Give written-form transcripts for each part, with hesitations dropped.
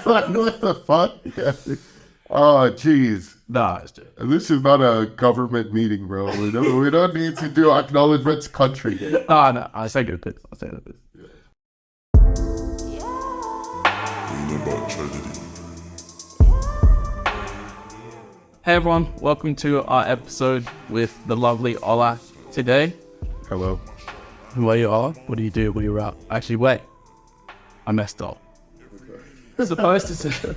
Like, what the fuck? Oh, jeez. Nah, it's just... This is not a government meeting, bro. We don't need to do acknowledgements country. No, I say good bits. I say good bits. Hey everyone, welcome to our episode with the lovely Ola today. Hello. Who are you, Ola? What do you do? What are you about? Actually, wait. I messed up. Supposed to say.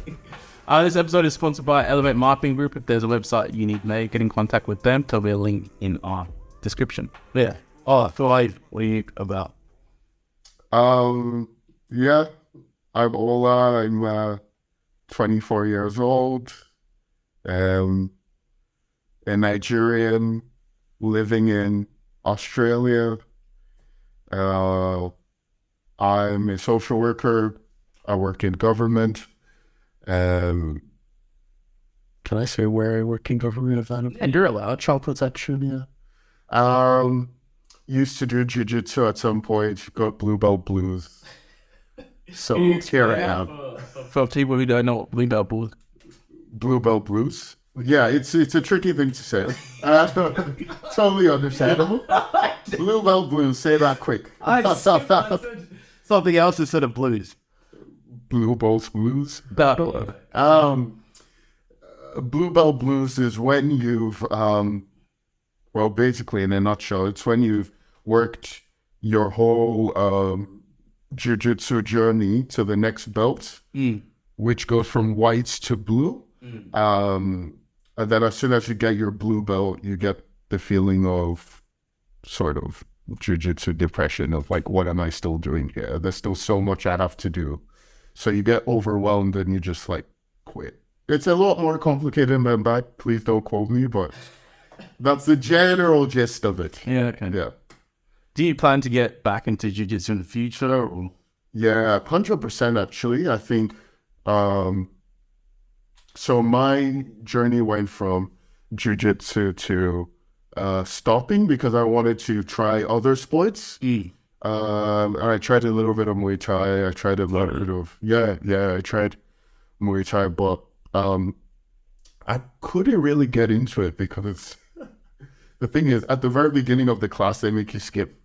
This episode is sponsored by Elevate Marketing Group. If there's a website you need made, get in contact with them. There'll be a link in our description. Yeah. Ola, what are you about? Yeah. I'm Ola. I'm 24 years old. A Nigerian living in Australia. I'm a social worker. I work in government. Can I say where I work in government? And you're allowed child protection, yeah. Used to do Jiu-jitsu at some point. Got blue belt blues. So here I am. For people who don't know what blue belt blues. Blue belt blues. Yeah, it's a tricky thing to say. Totally understandable. Blue belt blues. Say that quick. I said something else instead of blues. Blue belt blues. Blue Blue belt blues is when you've well, basically in a nutshell, it's when you've worked your whole jiu-jitsu journey to the next belt, which goes from whites to blue. And then as soon as you get your blue belt, you get the feeling of sort of jiu-jitsu depression of like, what am I still doing here? There's still so much I have to do. So you get overwhelmed and you just like quit. It's a lot more complicated than that. Please don't quote me, but that's the general gist of it. Yeah, okay. Yeah. Do you plan to get back into jiu-jitsu in the future? Or? Yeah, 100% actually. I think, so my journey went from jiu-jitsu to stopping because I wanted to try other sports. I tried a little bit of Muay Thai. I tried a little bit of, I tried Muay Thai, but I couldn't really get into it because the thing is, at the very beginning of the class, they make you skip.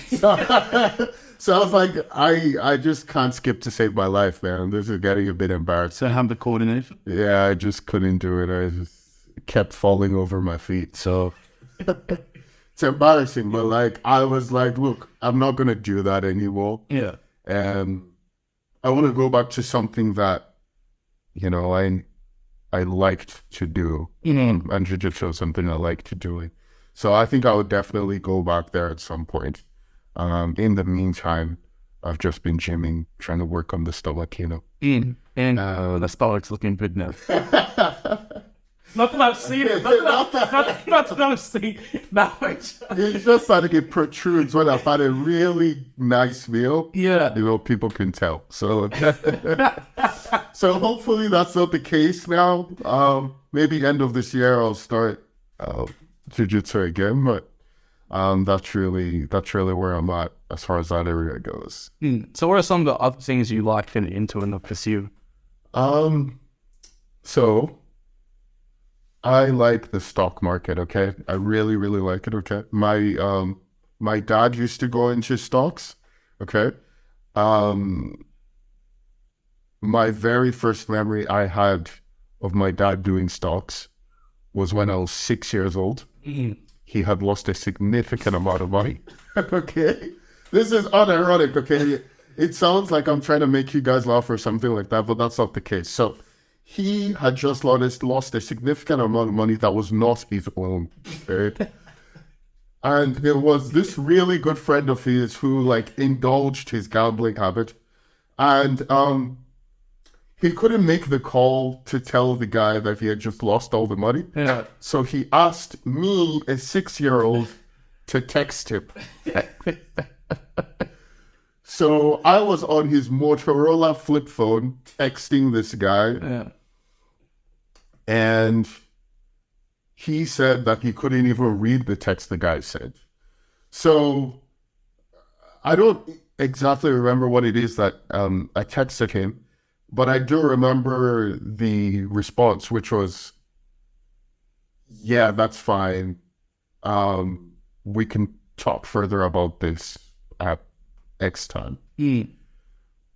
So I was like, I just can't skip to save my life, man. This is getting a bit embarrassing. So have the coordination? Yeah, I just couldn't do it. I just kept falling over my feet. So it's embarrassing, but like, I was like, look, I'm not going to do that anymore. Yeah. And I want to go back to something that, you know, I liked to do. And jiu-jitsu is something I like to do. So I think I would definitely go back there at some point. In the meantime, I've just been gymming, trying to work on the stomach, you know. And the stomach's looking good now. Not that I've seen it. Not that I've seen it. No, It's just like it protrudes when I've had a really nice meal. Yeah. You know, people can tell. So, so hopefully that's not the case now. Maybe end of this year I'll start jiu-jitsu again, but that's really where I'm at as far as that area goes. So what are some of the other things you like to get into and pursue? So I like the stock market, okay? I really, really like it, okay? My dad used to go into stocks, okay? My very first memory I had of my dad doing stocks was when I was 6 years old. He had lost a significant amount of money. Okay? This is unironic, okay? It sounds like I'm trying to make you guys laugh or something like that, but that's not the case. So he had just lost a significant amount of money that was not his own. Okay? And there was this really good friend of his who like indulged his gambling habit. And he couldn't make the call to tell the guy that he had just lost all the money. Yeah. So he asked me, a 6-year-old, to text him. So I was on his Motorola flip phone texting this guy. Yeah. And he said that he couldn't even read the text the guy said. So I don't exactly remember what it is that I texted him, But I do remember the response, which was, yeah, that's fine. We can talk further about this at X time.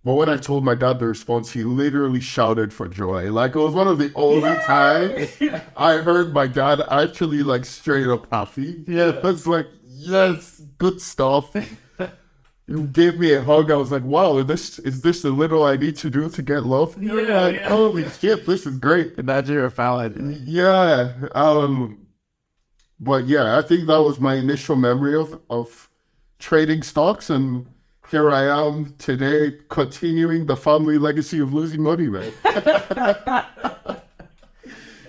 But when I told my dad the response, he literally shouted for joy. Like, it was one of the only times I heard my dad actually, like, straight up happy. Yeah, that's like, yes, good stuff. You gave me a hug. I was like, wow, is this the little I need to do to get love? Like, holy shit, this is great. Imagine you're a fan. Yeah. But yeah, I think that was my initial memory of trading stocks, and here I am today continuing the family legacy of losing money, man.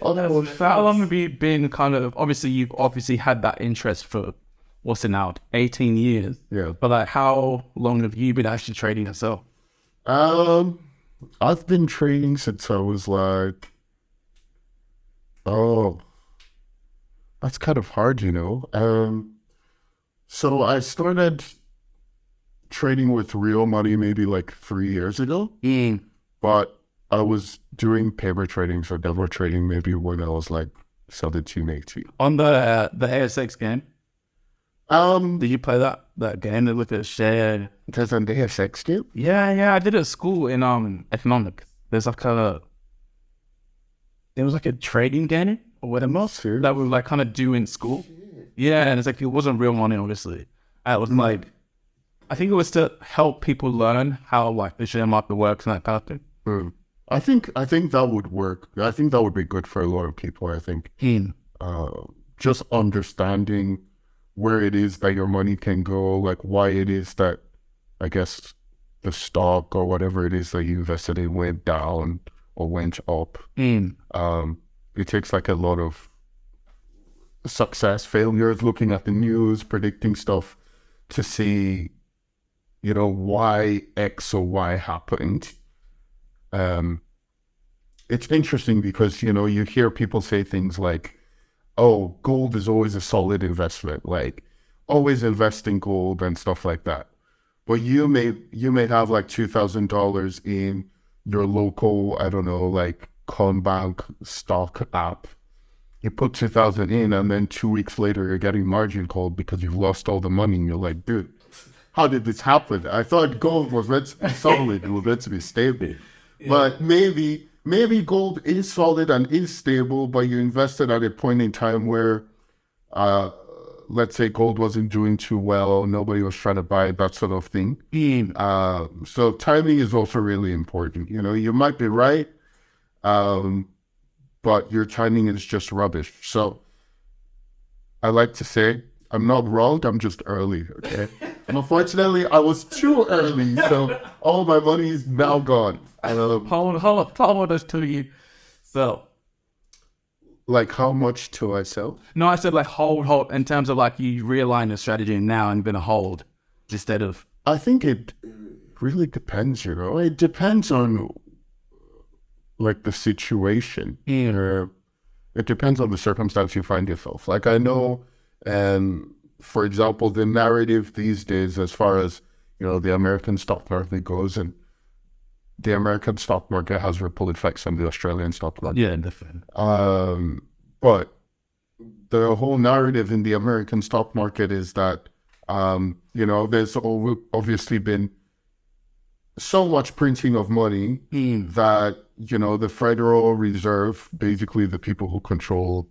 How long have you been kind of, obviously you've obviously had that interest for, what's it now, 18 years? Yeah. But like, how long have you been actually trading yourself? I've been trading since I was like, oh, that's kind of hard, you know. So I started trading with real money maybe like 3 years ago, but I was doing paper trading, so demo trading maybe when I was like 17, 18. On the ASX game, did you play that game that with the share? There's an ASX game? Yeah, I did it at school in economics. There was like a trading game or whatever that we like kind of do in school. Yeah, and it's like, it wasn't real money, obviously. It was like, I think it was to help people learn how like the share market works and that kind of thing. I think that would work. I think that would be good for a lot of people. I think just understanding where it is that your money can go, like why it is that, I guess, the stock or whatever it is that you invested in went down or went up. It takes like a lot of success, failures, looking at the news, predicting stuff to see, you know, why X or Y happened. It's interesting because, you know, you hear people say things like, oh, gold is always a solid investment, like always invest in gold and stuff like that. But you may have like $2,000 in your local, I don't know, like Conbank stock app. You put 2,000 in, and then 2 weeks later you're getting margin called because you've lost all the money, and you're like, dude, how did this happen? I thought gold was meant to be solid, it was meant to be stable. Yeah. But maybe gold is solid and is stable, but you invested at a point in time where, let's say gold wasn't doing too well, nobody was trying to buy it, that sort of thing. So timing is also really important. You know, you might be right, but your timing is just rubbish. So I like to say, I'm not wrong, I'm just early, okay? And unfortunately, I was too early, so all my money is now gone. How much to you sell? Like, how much to I sell? No, I said like hold, in terms of like you realign the strategy now and gonna hold instead of... I think it really depends, you know? It depends on, like, the situation. It depends on the circumstance you find yourself. Like, I know, for example, the narrative these days as far as, you know, the American stock market goes, and the American stock market has ripple effects on the Australian stock market. Yeah, definitely. But the whole narrative in the American stock market is that, you know, there's obviously been so much printing of money that, you know, the Federal Reserve, basically the people who control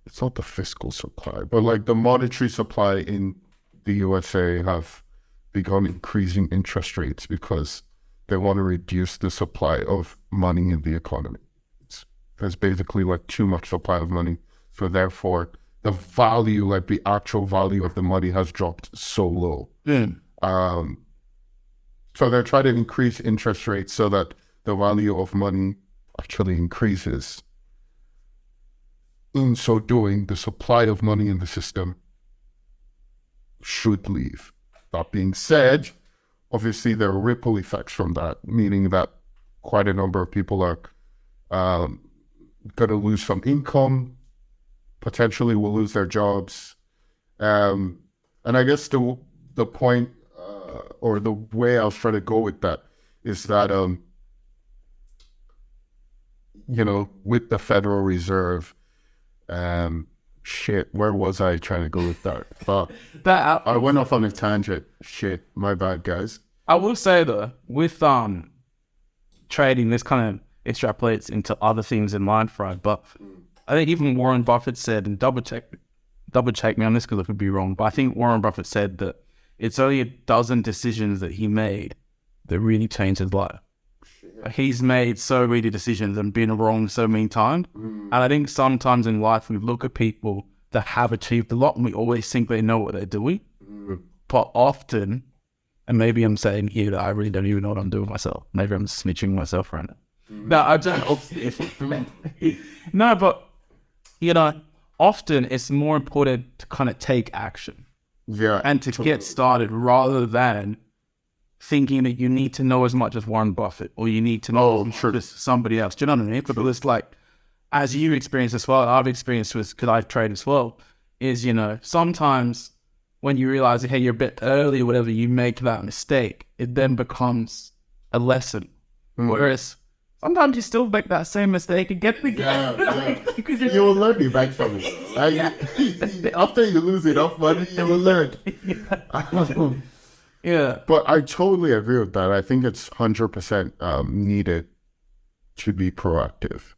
it's not the fiscal supply, but like the monetary supply in the USA have begun increasing interest rates because they want to reduce the supply of money in the economy. There's basically like too much supply of money. So therefore, the value, like the actual value of the money has dropped so low. So they're trying to increase interest rates so that the value of money actually increases. In so doing, the supply of money in the system should leave. That being said, obviously there are ripple effects from that, meaning that quite a number of people are going to lose some income, potentially will lose their jobs. And I guess the point or the way I was trying to go with that is that, with the Federal Reserve, where was I trying to go with that? I went off on a tangent. Shit, my bad, guys. I will say though, with trading, this kind of extrapolates into other things in life, right? But I think even Warren Buffett said, and double check me on this because I could be wrong, but I think Warren Buffett said that it's only a dozen decisions that he made that really changed his life. He's made so many decisions and been wrong so many times. And I think sometimes in life we look at people that have achieved a lot and we always think they know what they're doing. But often, and maybe I'm saying here that I really don't even know what I'm doing myself. Maybe I'm snitching myself right now. No, I don't. No, but, often it's more important to kind of take action. Yeah. And to get started rather than thinking that you need to know as much as Warren Buffett or you need to know as somebody else. Do you know what I mean? But it's like, as you experience as well, I've experienced this because I've traded as well, is, sometimes when you realize, hey, you're a bit early or whatever, you make that mistake, it then becomes a lesson. Whereas sometimes you still make that same mistake and get it again. Yeah. You will learn eventually. After you lose enough money, you will learn. Yeah. But I totally agree with that. I think it's 100% needed to be proactive.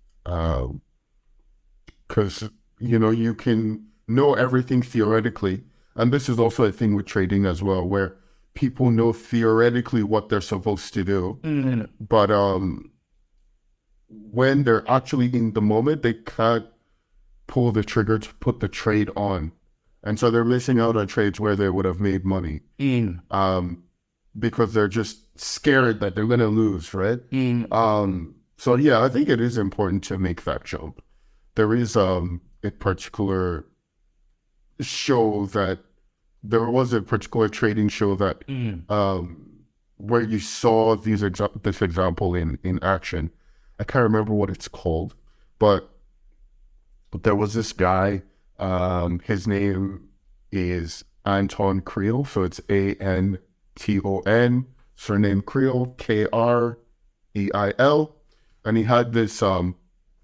Because, you can know everything theoretically. And this is also a thing with trading as well, where people know theoretically what they're supposed to do. But when they're actually in the moment, they can't pull the trigger to put the trade on. And so they're missing out on trades where they would have made money. Because they're just scared that they're going to lose, right? So yeah, I think it is important to make that jump. There is a particular show that, there was a particular trading show that, where you saw this example in action. I can't remember what it's called, but there was this guy, his name is Anton Creel, so it's Anton, surname Creel, Kreel, and he had this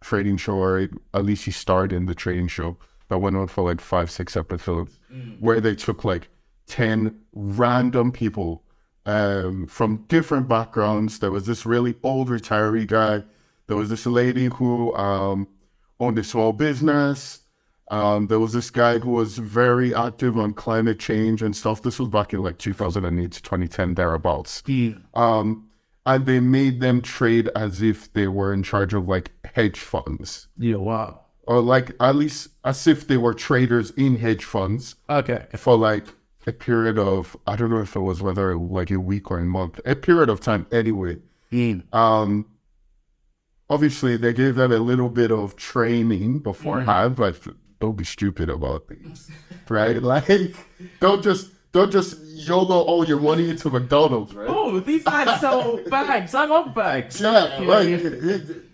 trading show, or at least he starred in the trading show that went on for like 5-6 episodes, where they took like 10 random people from different backgrounds. There was this really old retiree guy. There was this lady who owned a small business. There was this guy who was very active on climate change and stuff. This was back in like 2008 to 2010, thereabouts. And they made them trade as if they were in charge of like hedge funds. Yeah, wow. Or like at least as if they were traders in hedge funds. Okay. For like a period of, I don't know if it was whether like a week or a month, a period of time anyway. Obviously they gave them a little bit of training beforehand, but don't be stupid about things, right? Like don't just YOLO all your money into McDonald's, right? Oh, these guys sell bags. I love bags. Yeah,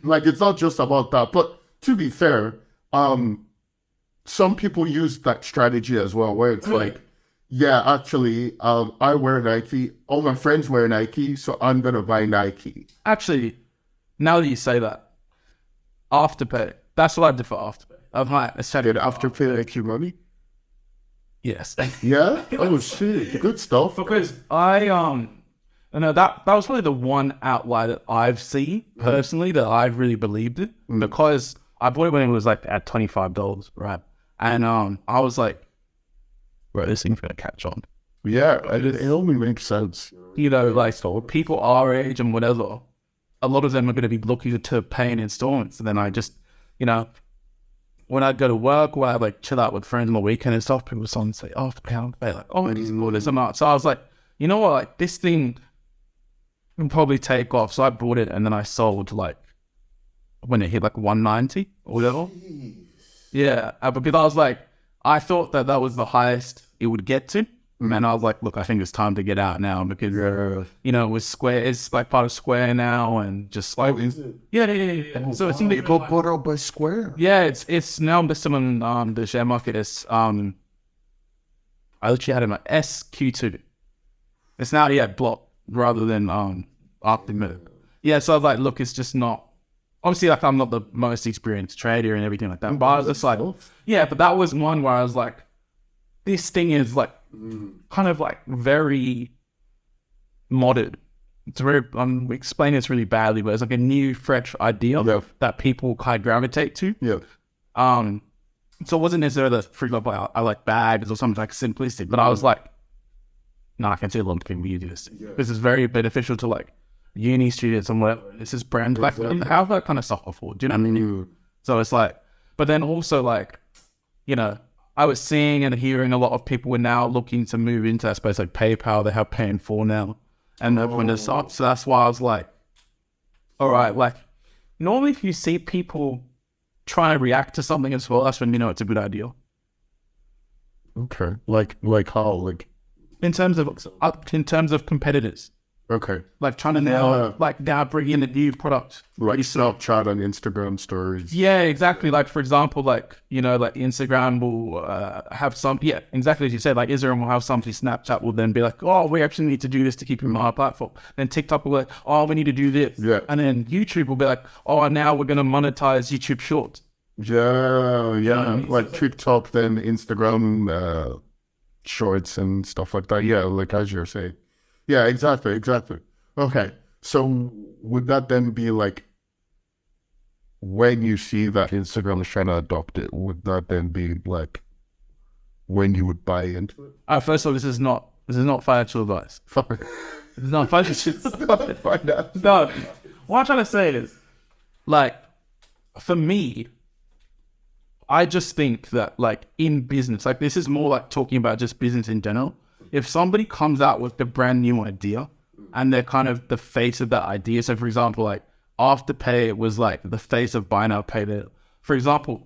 like it's not just about that. But to be fair, some people use that strategy as well, where it's like, yeah, actually, I wear Nike. All my friends wear Nike, so I'm gonna buy Nike. Actually, now that you say that, Afterpay. That's what I did for Afterpay. I'm like, I said it. Afterpay make you money? Yes. Yeah. Oh shit, good stuff. Because I that was probably the one outlier that I've seen personally that I've really believed in, because I bought it when it was like at $25, right? And I was like, bro, this thing's gonna catch on. Yeah, it only makes sense. Like people our age and whatever, a lot of them are going to be looking to pay in installments. And then I just, when I'd go to work, or I'd like chill out with friends on the weekend and stuff, people would suddenly say, oh, I'll pay like, oh, these orders are not. So I was like, you know what, like this thing can probably take off. So I bought it and then I sold like when it hit like 190 or whatever. Jeez. Yeah, because I was like, I thought that was the highest it would get to. And I was like, look, I think it's time to get out now because, with Square, it's like part of Square now and just like... Oh, is it? Yeah. So it's... It got bought out by Square? Yeah, it's now listed on the share market as... I literally had it on SQ2. It's now, block rather than after minute. Yeah, so I was like, look, it's just not, obviously, like, I'm not the most experienced trader and everything like that, but I was just like, yeah, but that was one where I was like, this thing is like, kind of like very modern. It's very, I'm explaining this really badly, but it's like a new, fresh idea that people kind of gravitate to. Yeah. So it wasn't necessarily, for example, I like bags or something like simplistic, but I was like, no, I can see a lot of people use this. This is very beneficial to like uni students and whatever. This is brand, like, how's that kind of stuff before? Do you know what I mean? So it's like, but then also like, you know, I was seeing and hearing a lot of people were now looking to move into, I suppose, like PayPal. They have Pay in Full now, and open this up. So that's why I was like, all right, like normally if you see people try and react to something as well, that's when you know it's a good idea. Okay. Like how? Like in terms of competitors. Okay. Like trying to now bring in a new product. Like Snapchat and Instagram stories. Yeah, exactly. Like, for example, like, you know, like Instagram will have some, exactly as you said, like Israel will have something, Snapchat will then be like, oh, we actually need to do this to keep him on our platform. Then TikTok will be like, oh, we need to do this. Yeah. And then YouTube will be like, oh, now we're going to monetize YouTube Shorts. Yeah. Like TikTok, then Instagram, Shorts and stuff like that. Yeah, like as you're saying. Yeah, exactly. Okay, so would that then be like, when you see that Instagram is trying to adopt it, would that then be like when you would buy into it? First of all, this is not financial advice. It's not financial advice. No, what I'm trying to say is, like, for me, I just think that, like, in business, like, this is more like talking about just business in general. If somebody comes out with a brand new idea and they're kind of the face of that idea, so for example, like Afterpay was like the face of buy now, pay later. For example,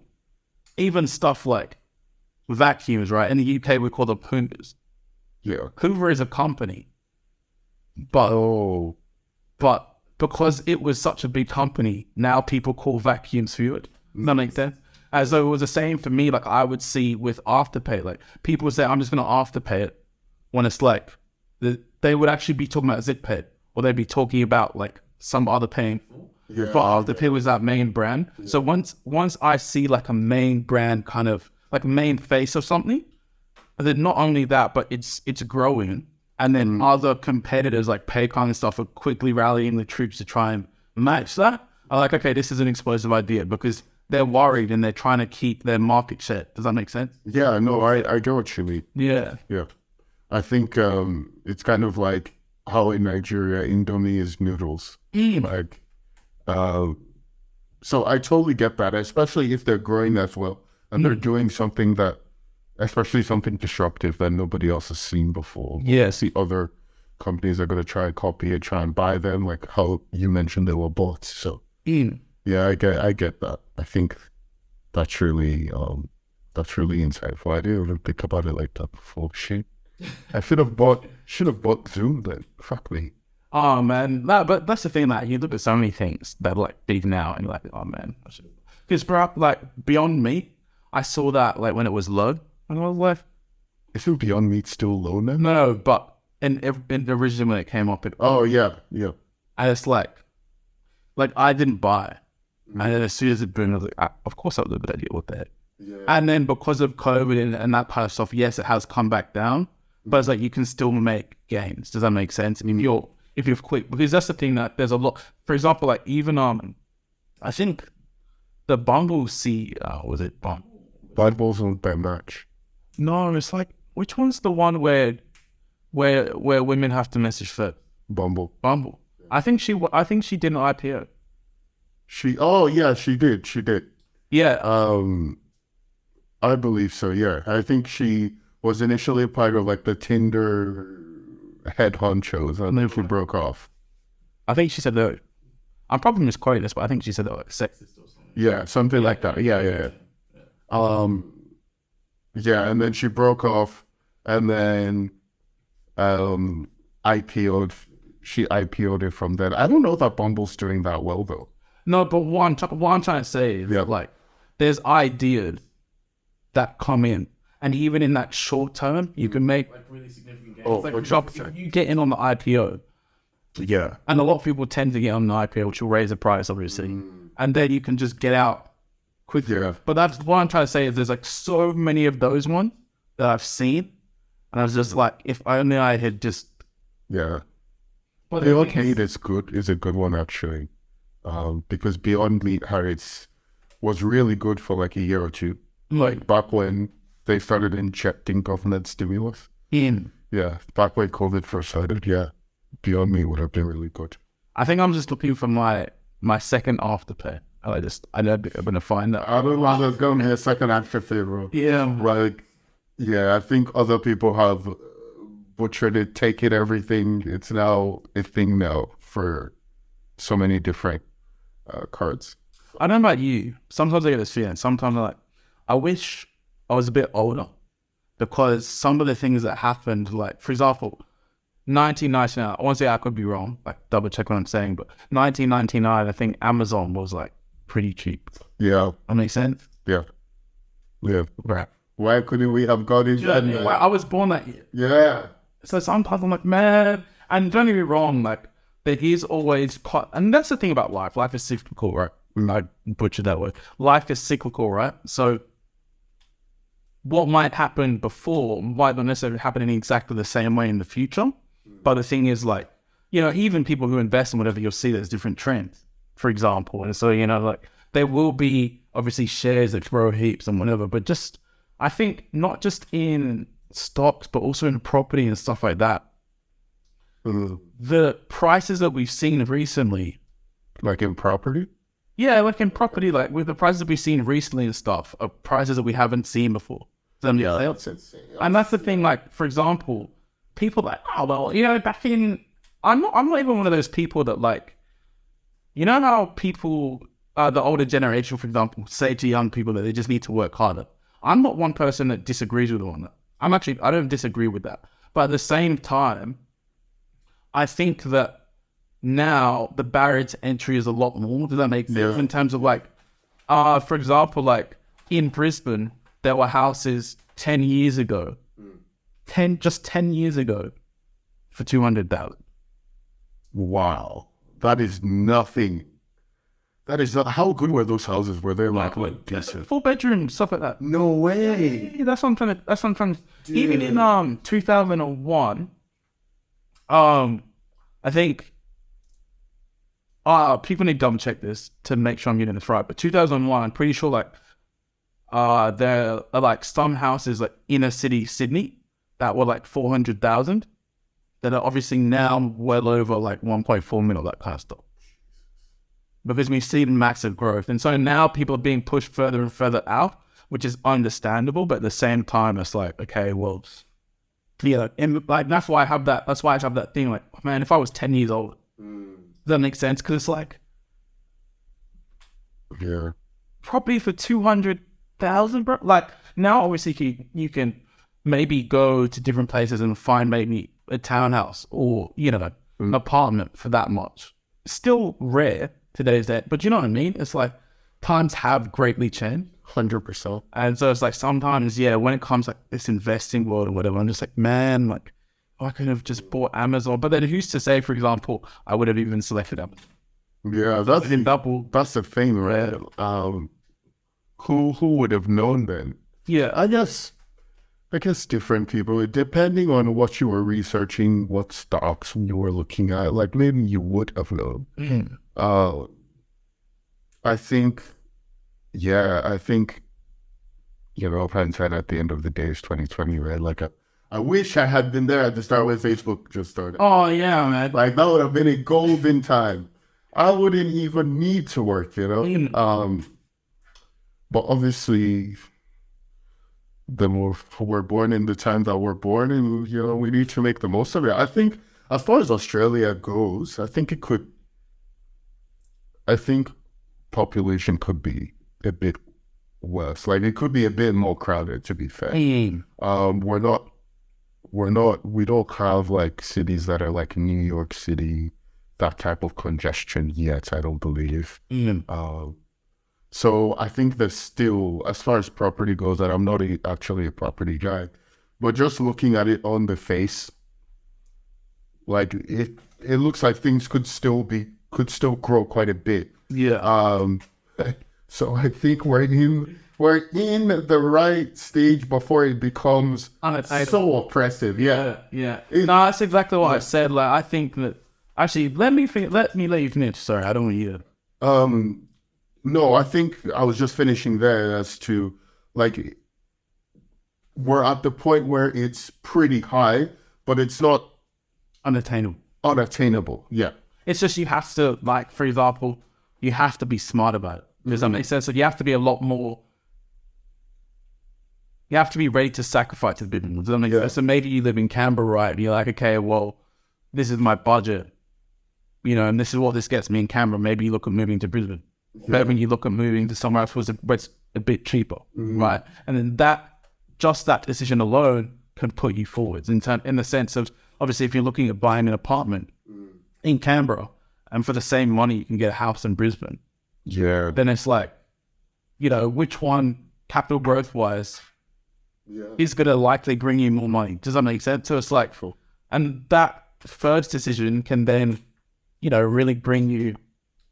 even stuff like vacuums, right? In the UK, we call them Hoovers. Yeah. Hoover is a company, but because it was such a big company, now people call vacuums Hoover. Does that make sense? As though it was the same for me, like I would see with Afterpay, like people would say, I'm just going to Afterpay it. When it's like, they would actually be talking about ZipPay, or they'd be talking about like some other paying. But Afterpay was that main brand. Yeah. So once I see like a main brand, kind of like a main face of something, then not only that, but it's growing, and then other competitors like PayPal and stuff are quickly rallying the troops to try and match that. I'm like, okay, this is an explosive idea, because they're worried and they're trying to keep their market share. Does that make sense? Yeah, no, I get what you mean. Yeah. I think it's kind of like how in Nigeria, Indomie is noodles. Like, so I totally get that, especially if they're growing as well. And they're doing something that, especially something disruptive that nobody else has seen before. Yes. The other companies are going to try and copy it, try and buy them, like how you mentioned they were bought. So, yeah, I get that. I think that's really insightful. I didn't even think about it like that before. Shit. I should have bought Zoom then. Fuck me. Oh man, but that's the thing. Like, you look at so many things that are like big now, and you're like, oh man, I should. Because perhaps like Beyond Meat, I saw that like when it was low, and I was like, isn't Beyond Meat still low now? No, but in originally when it came up, yeah. And it's like I didn't buy, and then as soon as it boomed, I was like, of course I was a good idea. What the heck? Yeah. And then because of COVID and that kind of stuff, yes, it has come back down. But it's like you can still make gains. Does that make sense? I mean, if you're quick, because that's the thing, that there's a lot. For example, like even I think the Bumble was it Bumble's on that match? No, it's like, which one's the one where women have to message first? Bumble. I think she did an IPO. She did. Yeah. I believe so. Yeah, I think she was initially part of like the Tinder head honchos, and then she broke off. I think she said that. I'm probably misquoting this, but I think she said that like sexist or something. Yeah, something like that. Yeah. And then she broke off, and then IPO'd. She IPO'd it from then. I don't know that Bumble's doing that well though. No, but what I'm trying to say is like, there's ideas that come in, And even in that short term, you can make like really significant gains. Like, for example, if you get in on the IPO, and a lot of people tend to get on the IPO, which will raise the price, obviously, and then you can just get out quickly. But that's what I'm trying to say is there's like so many of those ones that I've seen, and I was just like, if only I had just But Beyond Meat is a good one actually, because Beyond Meat was really good for like a year or two, like back when they started injecting government stimulus. Back when COVID first started, Beyond Meat would have been really good. I think I'm just looking for my second afterpay. I know I'm gonna find that. I don't want to go in here second afterpay, bro. I think other people have butchered it, taken everything. It's now a thing now for so many different cards. I don't know about you. Sometimes I get this feeling. Sometimes I'm like, I wish I was a bit older, because some of the things that happened, like for example, 1999, I want to say I could be wrong, like double check what I'm saying, but 1999, I think Amazon was like pretty cheap. Yeah. That makes sense? Yeah. Right. Why couldn't we have got into that? I was born that year. Yeah. So sometimes I'm like, man, and don't get me wrong, like there is always and that's the thing about life. Life is cyclical, right? I butchered that word. Life is cyclical, right? So what might happen before might not necessarily happen in exactly the same way in the future. But the thing is, like, even people who invest in whatever, you'll see there's different trends, for example. And so, like there will be obviously shares that grow heaps and whatever, but just, I think not just in stocks, but also in property and stuff like that. The prices that we've seen recently. Like in property? Yeah, like in property, like with the prices that we've seen recently and stuff, are prices that we haven't seen before. And that's the thing, like, for example, people like, back in, I'm not even one of those people that like, how people, the older generation, for example, say to young people that they just need to work harder. I'm not one person that disagrees with them on that. I don't disagree with that. But at the same time, I think that now the barrier to entry is a lot more. Does that make sense? In terms of like, for example, like in Brisbane, there were houses 10 years ago, 10 years ago for 200,000. Wow. That is nothing. That is not, how good were those houses? Were they like decent? 4-bedroom, stuff like that. No way. Yeah, that's what I'm trying to, even in 2001, I think people need to double check this to make sure I'm getting this right. But 2001, I'm pretty sure like there are like some houses like inner city Sydney that were like 400,000 that are obviously now well over like 1.4 million, that kind of stuff. Because we've seen massive growth. And so now people are being pushed further and further out, which is understandable. But at the same time, it's like, okay, well, and like that's why I have that thing like, man, if I was 10 years old, does that make sense? Because it's like, property for 200,000, bro. Like now, obviously, you can maybe go to different places and find maybe a townhouse or an apartment for that much. Still rare today's day, but you know what I mean. It's like times have greatly changed, 100%. and so it's like sometimes, when it comes like this investing world or whatever, I'm just like, man, like I could have just bought Amazon. But then who's to say, for example, I would have even selected Amazon? Yeah, that's the thing, right? Who would have known then? Yeah, I guess different people, depending on what you were researching, what stocks you were looking at, like maybe you would have known. I think, hindsight at the end of the day is 2020, right? Like I wish I had been there at the start when Facebook just started. Oh yeah, man. Like that would have been a golden time. I wouldn't even need to work, But obviously, the more we're born in the time that we're born in, we need to make the most of it. I think as far as Australia goes, I think population could be a bit worse. Like it could be a bit more crowded, to be fair. We don't have like cities that are like New York City, that type of congestion yet, I don't believe. So I think there's still, as far as property goes, that I'm not actually a property guy, but just looking at it on the face, like it looks like things could still grow quite a bit. Yeah. So I think we're in the right stage before it becomes so oppressive. Yeah. Yeah. No, that's exactly what I said. Like, I think that actually, let me let you finish. Sorry, I don't want you to. No, I think I was just finishing there as to, like, we're at the point where it's pretty high, but it's not Unattainable. Yeah. It's just you have to, like, for example, you have to be smart about it. Does that make sense? Like, you have to be a lot more. You have to be ready to sacrifice a bit. Does that make sense? So maybe you live in Canberra, right? And you're like, okay, well, this is my budget, and this is what this gets me in Canberra. Maybe you look at moving to Brisbane. Maybe you look at moving to somewhere else where it's a bit cheaper, right? And then that decision alone can put you forwards in the sense of, obviously, if you're looking at buying an apartment in Canberra and for the same money you can get a house in Brisbane, then it's like, which one, capital growth wise, is going to likely bring you more money? Does that make sense? So it's like, and that first decision can then, really bring you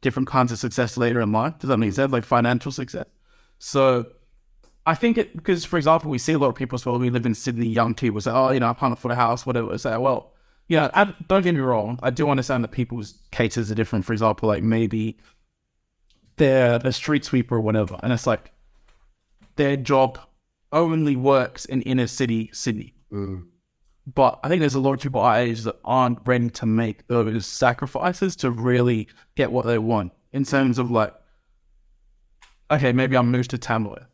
different kinds of success later in life. Does that make sense? Like financial success. So I think because, for example, we see a lot of people as well, we live in Sydney, young people say, oh, I can't afford a house, whatever. Say, well, don't get me wrong. I do understand that people's cases are different. For example, like maybe they're a street sweeper or whatever. And it's like their job only works in inner city Sydney. But I think there's a lot of people our age that aren't ready to make those sacrifices to really get what they want. In terms of like, okay, maybe I'll move to Tamworth.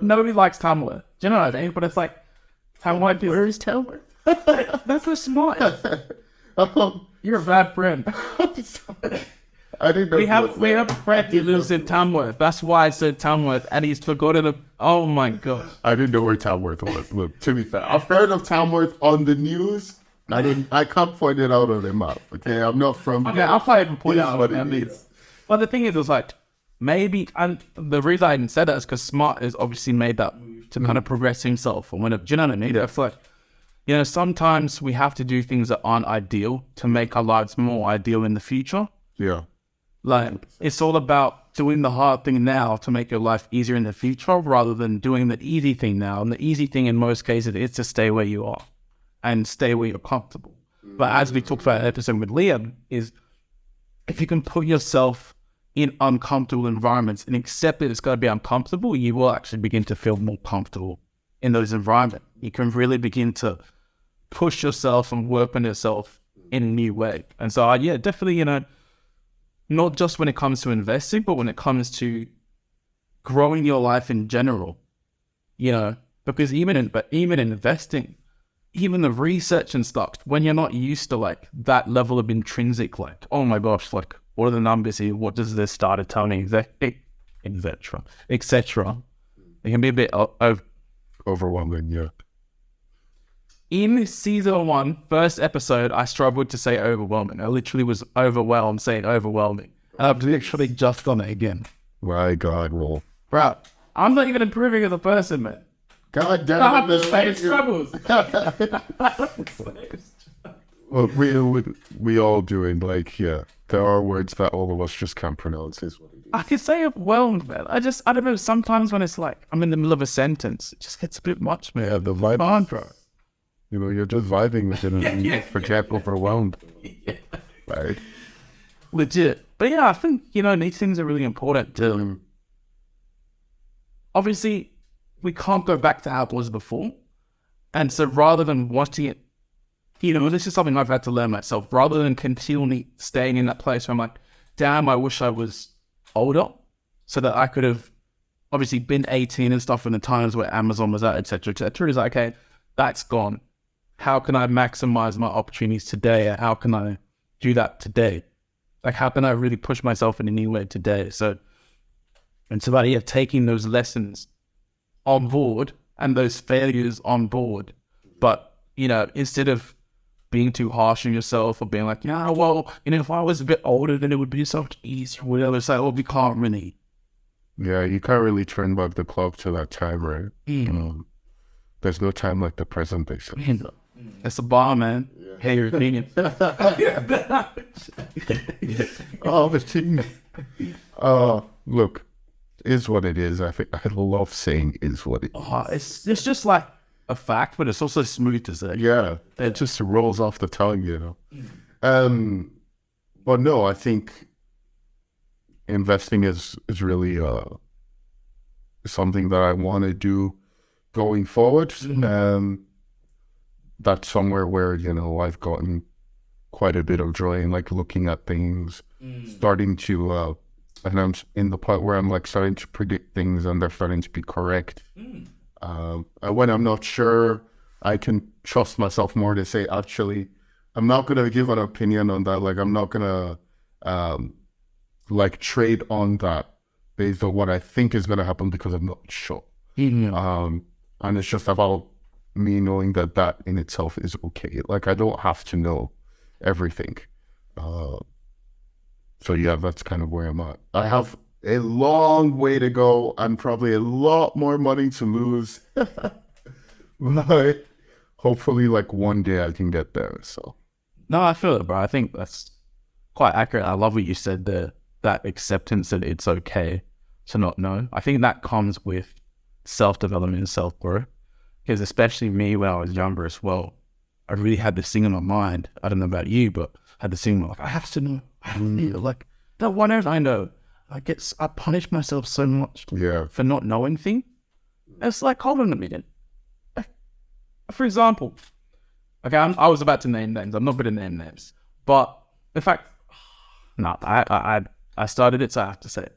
Nobody likes Tamworth. Do you know what I mean? But it's like, Tamworth, where is Tamworth? That's so smart. You're a bad friend. I didn't know. We have a friend who lives in Tamworth. That's why I said Tamworth, and he's forgotten it. Oh my god! I didn't know where Tamworth was. Look, to be fair, I've heard of Tamworth on the news. I can't point it out on the map. Okay, I'm not from. Okay, I'll probably even point it out on the map. But the thing is, it's like maybe, and the reason I even said that is because Smart has obviously made that move to kind of progress himself. And do you know what I mean? It's like, sometimes we have to do things that aren't ideal to make our lives more ideal in the future. Yeah. Like, it's all about doing the hard thing now to make your life easier in the future rather than doing the easy thing now. And the easy thing in most cases is to stay where you are and stay where you're comfortable. But as we talked about in the episode with Liam, is if you can put yourself in uncomfortable environments and accept that it's going to be uncomfortable, you will actually begin to feel more comfortable in those environments. You can really begin to push yourself and work on yourself in a new way. And so, definitely, not just when it comes to investing, but when it comes to growing your life in general, because even in investing, even the research and stuff, when you're not used to like that level of intrinsic, like, oh my gosh, like what are the numbers here? What does this started telling me? etc. It can be a bit overwhelming. Yeah. In season 1, first episode, I struggled to say overwhelming. I literally was overwhelmed saying overwhelming. And I've literally just done it again. My God, well. Bro, I'm not even improving as a person, man. God damn it. I have struggles. Well, we all doing, like, there are words that all of us just can't pronounce. Is what it is. I can say overwhelmed, man. I don't know, sometimes when it's like, I'm in the middle of a sentence, it just gets a bit much, man. Yeah, the vibe. Come on, bro. You're just vibing with it and forget overwhelmed. Right? Legit. But I think, these things are really important to... Obviously, we can't go back to how it was before. And so rather than watching it, this is something I've had to learn myself. Rather than continually staying in that place where I'm like, damn, I wish I was older so that I could have obviously been 18 and stuff in the times where Amazon was at, etc., etc. It's like, okay, that's gone. How can I maximize my opportunities today? How can I do that today? Like, how can I really push myself in a new way today? So, it's about taking those lessons on board and those failures on board. But, instead of being too harsh on yourself or being like, if I was a bit older, then it would be so much easier. Whatever. It's like, we can't really Yeah, you can't really turn back the clock to that time, right? There's no time like the present, basically. That's a bar, man. Hey, your opinion. Oh, the thing. Look, is what it is. I love saying is what it is. It's just like a fact, but it's also smooth to say. Yeah, it just rolls off the tongue, you know. But no, I think investing is really something that I want to do going forward. That's somewhere where, you know, I've gotten quite a bit of joy in like looking at things, starting to and I'm in the part where I'm like starting to predict things and they're starting to be correct. And when I'm not sure, I can trust myself more to say, actually, I'm not going to give an opinion on that. Like, I'm not going to like trade on that based on what I think is going to happen because I'm not sure. And it's just about me knowing that that in itself is okay. Like, I don't have to know everything. So yeah, that's kind of where I'm at. I have a long way to go and probably a lot more money to lose. But hopefully like one day I can get there. So No, I feel it, bro. I think that's quite accurate. I love what you said there, that acceptance that it's okay to not know. I think that comes with self-development and self-growth. Because especially me when I was younger as well, I really had this thing in my mind. I don't know about you, but I had this thing like, I have to know. I have to know. Like, that one area I know, I punish myself so much for not knowing things. It's like, hold on a minute. For example, okay, I was about to name names. I'm not going to name names. But, in fact, no, I started it, so I have to say it.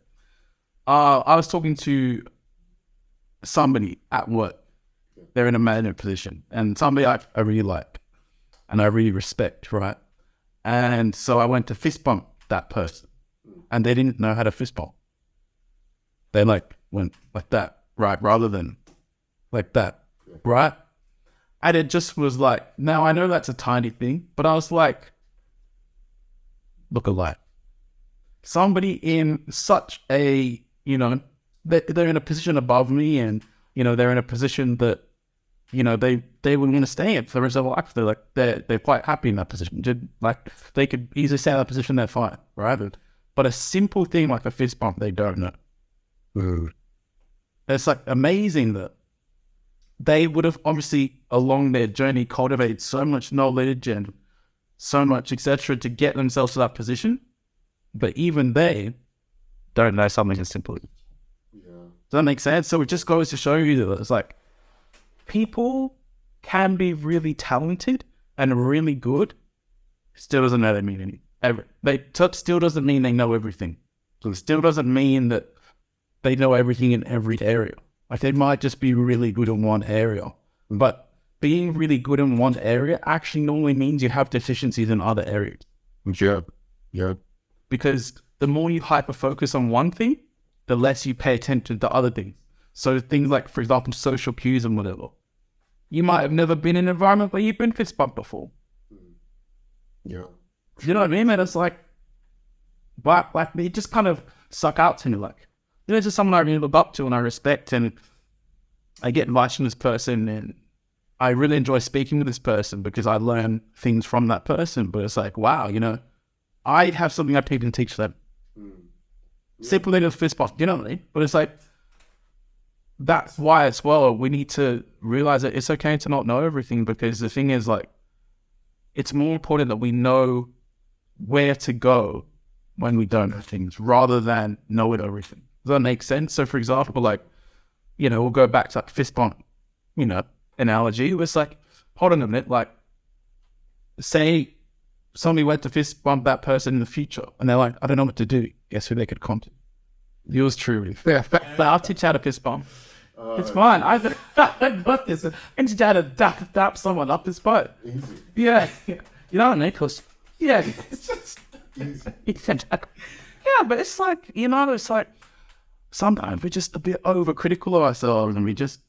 I was talking to somebody at work. They're in a management position. And somebody I really like and I really respect, right? And so I went to fist bump that person. And they didn't know how to fist bump. They like went like that, right? Rather than like that, right? And it just was like, now I know that's a tiny thing, but I was like, look alike. Somebody in such a, you know, they're in a position above me and, you know, they're in a position that, you know, they would want to stay in for the rest of their life. They're like, they're quite happy in that position. Like, they could easily stay in that position, they're fine, right? But a simple thing like a fist bump, they don't know. It's like amazing that they would have obviously along their journey cultivated so much knowledge and so much etc. to get themselves to that position, but even they don't know something as simple. Does that make sense? So it just goes to show you that it's like people can be really talented and really good, still doesn't know they mean anything. Still doesn't mean they know everything. So it still doesn't mean that they know everything in every area. Like, they might just be really good in one area. But being really good in one area actually normally means you have deficiencies in other areas. Yeah. Because the more you hyper-focus on one thing, the less you pay attention to other things. So things like, for example, social cues and whatever. You might have never been in an environment where you've been fist bumped before. Yeah. You know what I mean? And it's like, but like, they just kind of suck out to me. Like, you know, just someone I really look up to and I respect, and I get advice from this person, and I really enjoy speaking with this person because I learn things from that person. But it's like, wow, you know, I have something I can teach them. Simple little fist bump, you know what I mean? But it's like, that's why as well we need to realize that it's okay to not know everything, because the thing is, like, it's more important that we know where to go when we don't know things rather than knowing everything. Does that make sense? So for example, like, you know, we'll go back to like fist bump, you know, analogy. It was like, hold on a minute, like, say somebody went to fist bump that person in the future and they're like, I don't know what to do. Guess who they could contact? Yours truly. I'll teach how to fist bump. It's fine. I got this. And teach how to dap someone up this boat. Easy. Yeah. You know what I mean? Because, yeah, it's just... Yeah, but it's like, you know, it's like sometimes we're just a bit overcritical of ourselves and we just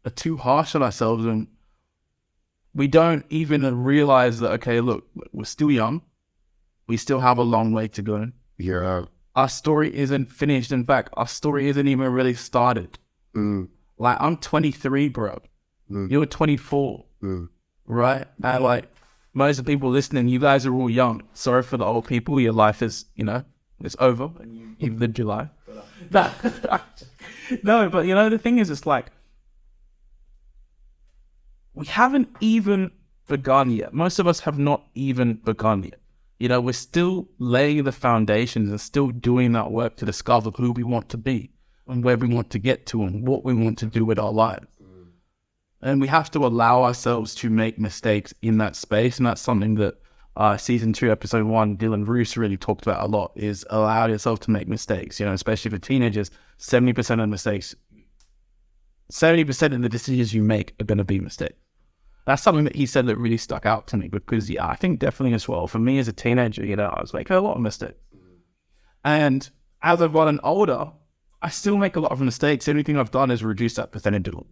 are too harsh on ourselves, and we don't even realize that, okay, look, we're still young. We still have a long way to go. Yeah. our story isn't finished. In fact, our story isn't even really started. Like, I'm 23, bro. You're 24, right? And like, most of the people listening, you guys are all young. Sorry for the old people. Your life is, it's over, and you've lived your life. No, but the thing is, it's like, we haven't even begun yet. Most of us have not even begun yet. We're still laying the foundations and still doing that work to discover who we want to be and where we want to get to and what we want to do with our lives. And we have to allow ourselves to make mistakes in that space. And that's something that season 2, episode 1, Dylan Roos really talked about a lot, is allow yourself to make mistakes. Especially for teenagers, 70% of mistakes, 70% of the decisions you make are going to be mistakes. That's something that he said that really stuck out to me, because I think definitely as well, for me as a teenager, I was making a lot of mistakes. And as I've gotten older, I still make a lot of mistakes. Everything I've done is reduce that percentage a little.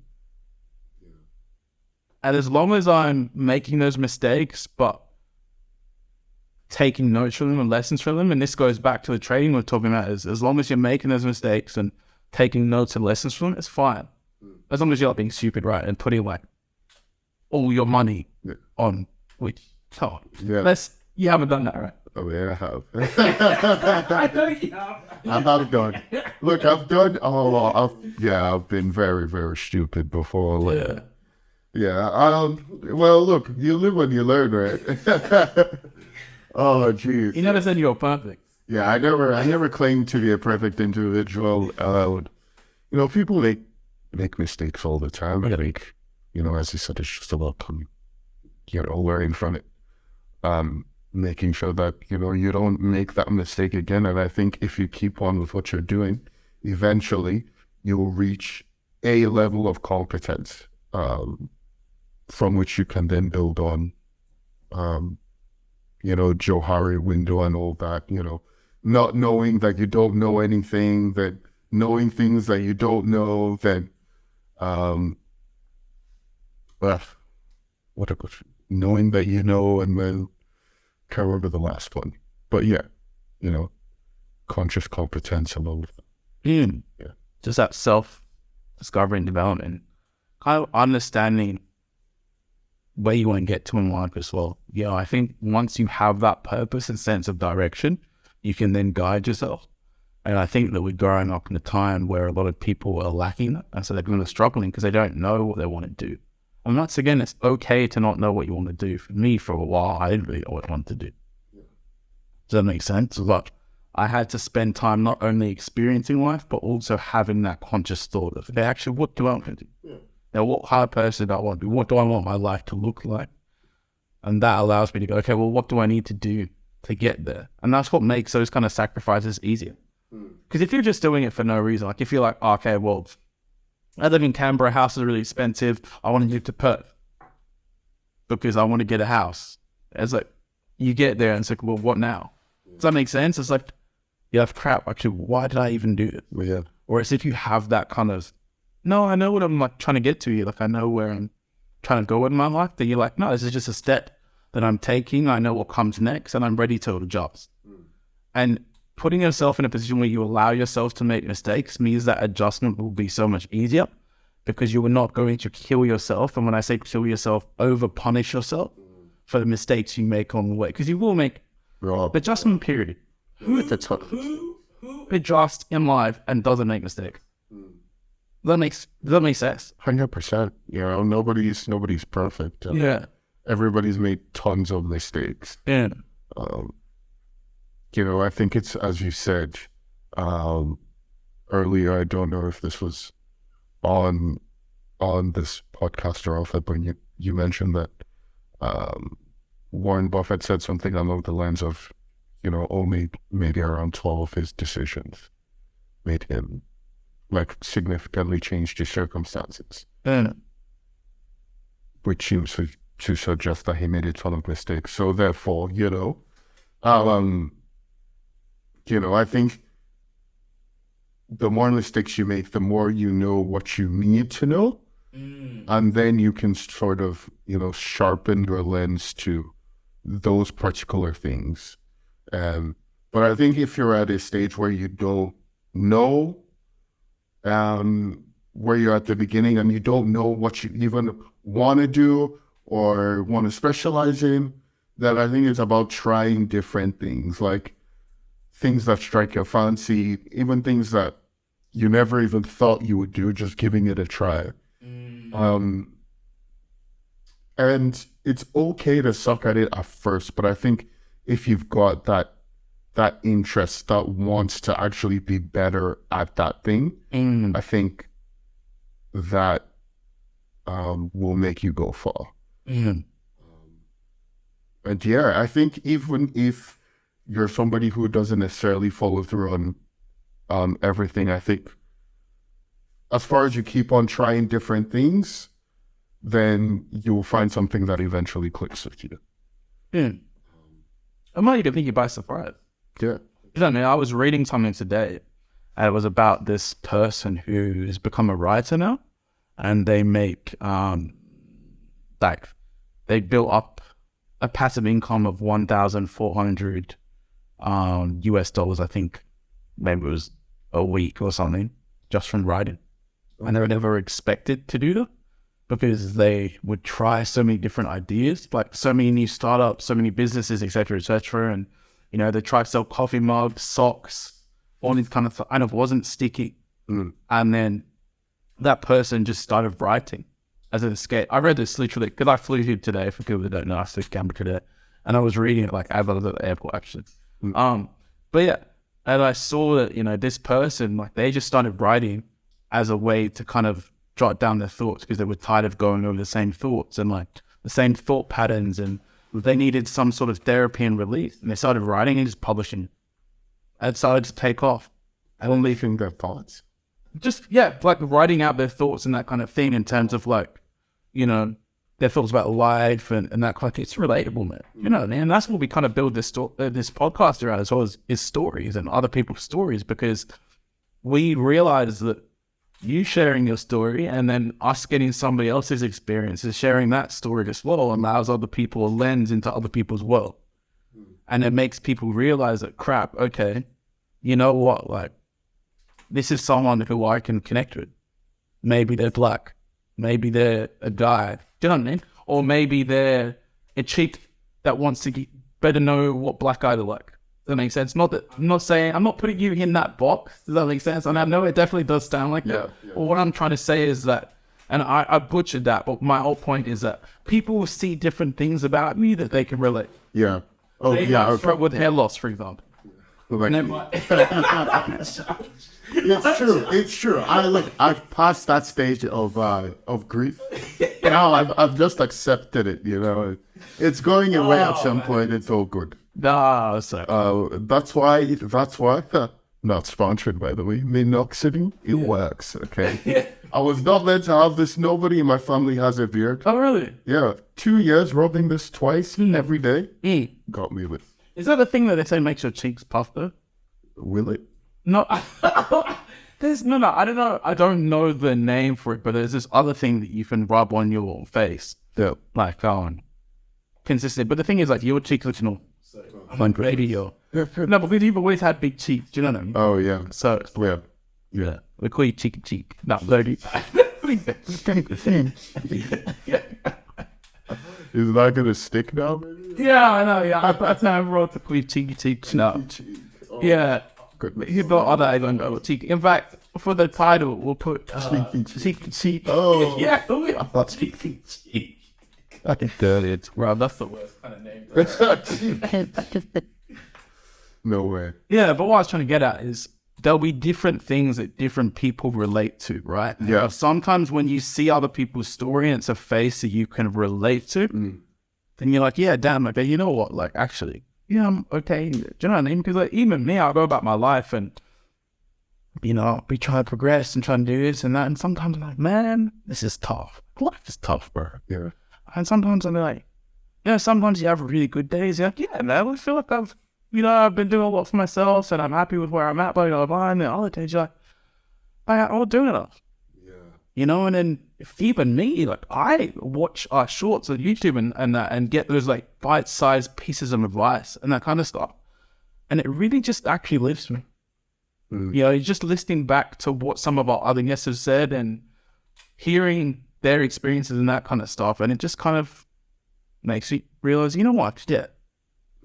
And as long as I'm making those mistakes, but taking notes from them and lessons from them, and this goes back to the trading we're talking about, is as long as you're making those mistakes and taking notes and lessons from them, it's fine. As long as you're not being stupid, right, and putting like all your money on which you haven't done that, right? Oh yeah, I have. I know you have. I've done. Look, I've done a lot. I've been very, very stupid before. Like, well, look, you live and you learn, right? Oh, jeez. You never said you were perfect. Yeah, I never claimed to be a perfect individual. People make mistakes all the time. I think, as you said, it's just about learning from it. Making sure that, you don't make that mistake again. And I think if you keep on with what you're doing, eventually you'll reach a level of competence, from which you can then build on, Johari window and all that, not knowing that you don't know anything, that knowing things that you don't know, that, knowing that you know, and then can't remember the last one. But conscious competence and all of that. Yeah. Just that self-discovery and development. Kind of understanding where you want to get to in life as well. I think once you have that purpose and sense of direction, you can then guide yourself. And I think that we're growing up in a time where a lot of people are lacking that. And so they're kind of struggling because they don't know what they want to do. And once again, it's okay to not know what you want to do. For me, for a while, I didn't really know what I wanted to do. Does that make sense? But I had to spend time not only experiencing life, but also having that conscious thought of, actually, what do I want to do? Now, what kind of person do I want to be? What do I want my life to look like? And that allows me to go, okay, well, what do I need to do to get there? And that's what makes those kind of sacrifices easier. Because if you're just doing it for no reason, like if you're like, okay, well, I live in Canberra, house is really expensive, I want to move to Perth because I want to get a house. It's like, you get there and it's like, well, what now? Does that make sense? It's like, crap, actually, why did I even do it? Yeah. Or it's if you have that kind of, no, I know what I'm like trying to get to. I know where I'm trying to go in my life. Then you're like, no, this is just a step that I'm taking. I know what comes next and I'm ready to adjust. And putting yourself in a position where you allow yourself to make mistakes means that adjustment will be so much easier because you are not going to kill yourself. And when I say kill yourself, over punish yourself for the mistakes you make on the way. Because you will make adjustment period. Who adjusts in life and doesn't make mistakes? That makes sense. 100%. Nobody's perfect. Everybody's made tons of mistakes. Yeah. I think it's, as you said earlier, I don't know if this was on this podcast or off it, but you mentioned that Warren Buffett said something along the lines of, only maybe around 12 of his decisions made him significantly changed his circumstances. Which seems to suggest that he made a ton of mistakes. So therefore, I think the more mistakes you make, the more you know what you need to know. And then you can sort of, sharpen your lens to those particular things. But I think if you're at a stage where you don't know, where you're at the beginning and you don't know what you even want to do or want to specialize in, then I think it's about trying different things, like things that strike your fancy, even things that you never even thought you would do, just giving it a try. And it's okay to suck at it at first, but I think if you've got that interest that wants to actually be better at that thing, I think that will make you go far. And yeah, I think even if you're somebody who doesn't necessarily follow through on everything, I think as far as you keep on trying different things, then you'll find something that eventually clicks with you. I might even think you by surprise. Yeah. You know, I was reading something today, and it was about this person who has become a writer now, and they make they built up a passive income of $1,400 US dollars, I think, maybe it was a week or something, just from writing. And they were never expected to do that because they would try so many different ideas, like so many new startups, so many businesses, etc., etc. And you know, they tried to sell coffee mugs, socks, all these kind of stuff, and it wasn't sticky. And then that person just started writing as an escape. I read this literally because I flew here today. For people that don't know, I flew to Canberra today, and I was reading it like as I was at the airport actually. But yeah, and I saw that, you know, this person, like, they just started writing as a way to kind of jot down their thoughts because they were tired of going over the same thoughts and like the same thought patterns, and they needed some sort of therapy and release, and they started writing and just publishing. And it started to take off. And leaving their thoughts. Just, yeah, like writing out their thoughts and that kind of thing in terms of like, you know, their thoughts about life and that kind of thing. It's relatable, man. You know, and that's what we kind of build this podcast around as well, is stories and other people's stories, because we realize that you sharing your story and then us getting somebody else's experiences, sharing that story as well, allows other people a lens into other people's world. And it makes people realize that, crap, okay, you know what, like, this is someone who I can connect with. Maybe they're black. Maybe they're a guy. Do you know what I mean? Or maybe they're a cheat that wants to better know what black guys are like. Does that make sense? Not that I'm not putting you in that box. Does that make sense? And I know it definitely does sound like that. But what I'm trying to say is that, and I butchered that, but my whole point is that people will see different things about me that they can relate. Yeah. Oh, they yeah. struggle with hair loss, for example. It's true. I've passed that stage of grief. Now I've just accepted it, you know. It's going away at some point. It's all good. No, so that's why not sponsored, by the way, minoxidil, it works, okay? I was not meant to have this. Nobody in my family has a beard. Oh, really? Yeah, 2 years rubbing this twice every day got me with. Is that the thing that they say makes your cheeks puff though? Will it? No, there's no, I don't know. I don't know the name for it, but there's this other thing that you can rub on your face. Yeah. Like, consistent. But the thing is, like, your cheeks look normal. I'm like, maybe no, because you've always had big cheeks. Do you know what I mean? Oh, yeah. So, Yeah. we call you cheeky cheek. No, lady. Is that going to stick now, maybe? Yeah, I know. Yeah, that's how I wrote to call you cheeky cheek. No. Yeah. Goodness. You got other island over cheeky. In fact, for the title, we'll put cheeky cheek. Oh. Yeah. Oh, yeah. That's cheeky cheek. I can tell it. Well, that's the worst kind of name. No way. Yeah, but what I was trying to get at is there'll be different things that different people relate to, right? Yeah. Sometimes when you see other people's story and it's a face that you can relate to, then you're like, yeah, damn, okay, you know what? Like, actually, yeah, I'm okay. Do you know what I mean? Because like, even me, I go about my life and, you know, we try to progress and try to do this and that. And sometimes I'm like, man, this is tough. Life is tough, bro. Yeah. And sometimes I'm like, yeah, sometimes you have really good days. You're like, yeah, man, I feel like I've been doing a lot for myself and I'm happy with where I'm at, blah, blah, blah. And the other days you're like, I'm not doing enough. Yeah. You know, and then even me, like, I watch shorts on YouTube and get those like bite-sized pieces of advice and that kind of stuff. And it really just actually lifts me. You know, just listening back to what some of our other guests have said and hearing their experiences and that kind of stuff. And it just kind of makes you realize, you know what, yeah,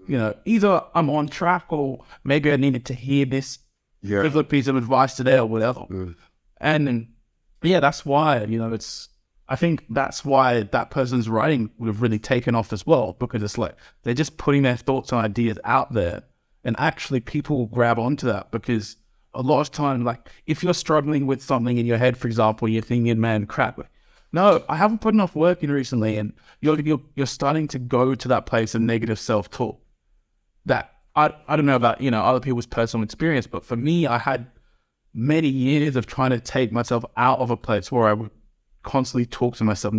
you know, either I'm on track or maybe I needed to hear this little piece of advice today or whatever. And yeah, that's why, you know, I think that's why that person's writing would have really taken off as well, because it's like they're just putting their thoughts and ideas out there, and actually people will grab onto that. Because a lot of time, like if you're struggling with something in your head, for example, you're thinking, man, crap, no, I haven't put enough work in recently, and you're starting to go to that place of negative self-talk that I don't know about, you know, other people's personal experience, but for me, I had many years of trying to take myself out of a place where I would constantly talk to myself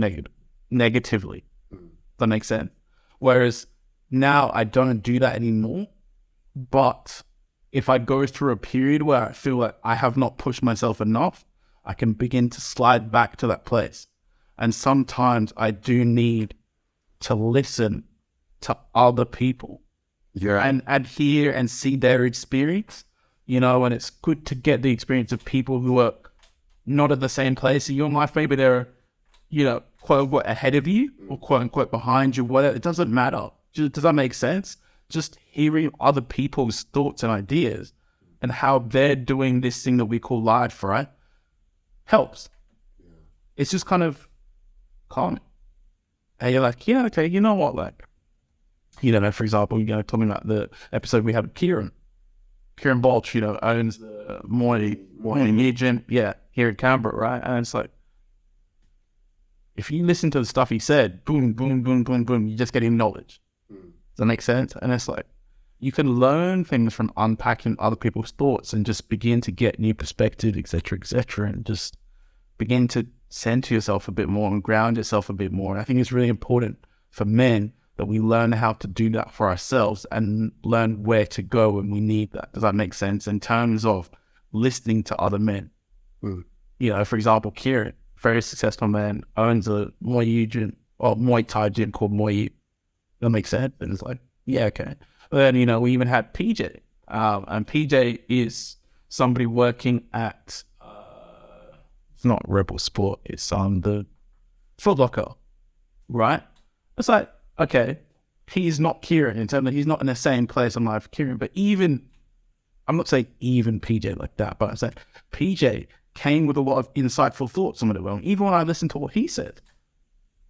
negatively. Does that make sense? Whereas now I don't do that anymore. But if I go through a period where I feel like I have not pushed myself enough, I can begin to slide back to that place. And sometimes I do need to listen to other people and hear and see their experience, you know, and it's good to get the experience of people who are not at the same place as you in life. Maybe they're, you know, quote unquote ahead of you or quote unquote behind you, whatever. It doesn't matter. Does that make sense? Just hearing other people's thoughts and ideas and how they're doing this thing that we call life, right? Helps. It's just kind of calming. And you're like, yeah, okay, you know what, like, you know, for example, you know, talking about the episode we had with Kieran Balch, you know, owns the Moy gym, here in Canberra, right? And it's like, if you listen to the stuff he said, boom, boom, boom, boom, boom, you're just getting knowledge. Does that make sense? And it's like, you can learn things from unpacking other people's thoughts and just begin to get new perspectives, etc., and just begin to center yourself a bit more and ground yourself a bit more. And I think it's really important for men that we learn how to do that for ourselves and learn where to go when we need that. Does that make sense? In terms of listening to other men. You know, for example, Kieran, very successful man, owns a Muay Thai gym called Muay. That makes sense. And it's like, yeah, okay. But then, you know, we even had PJ. And PJ is somebody working at, it's not Rebel Sport, it's the Foot Locker, right? It's like, okay, he's not Kieran in terms of he's not in the same place in life Kieran, but even, I'm not saying even PJ like that, but I'm saying PJ came with a lot of insightful thoughts on it. Well, even when I listened to what he said,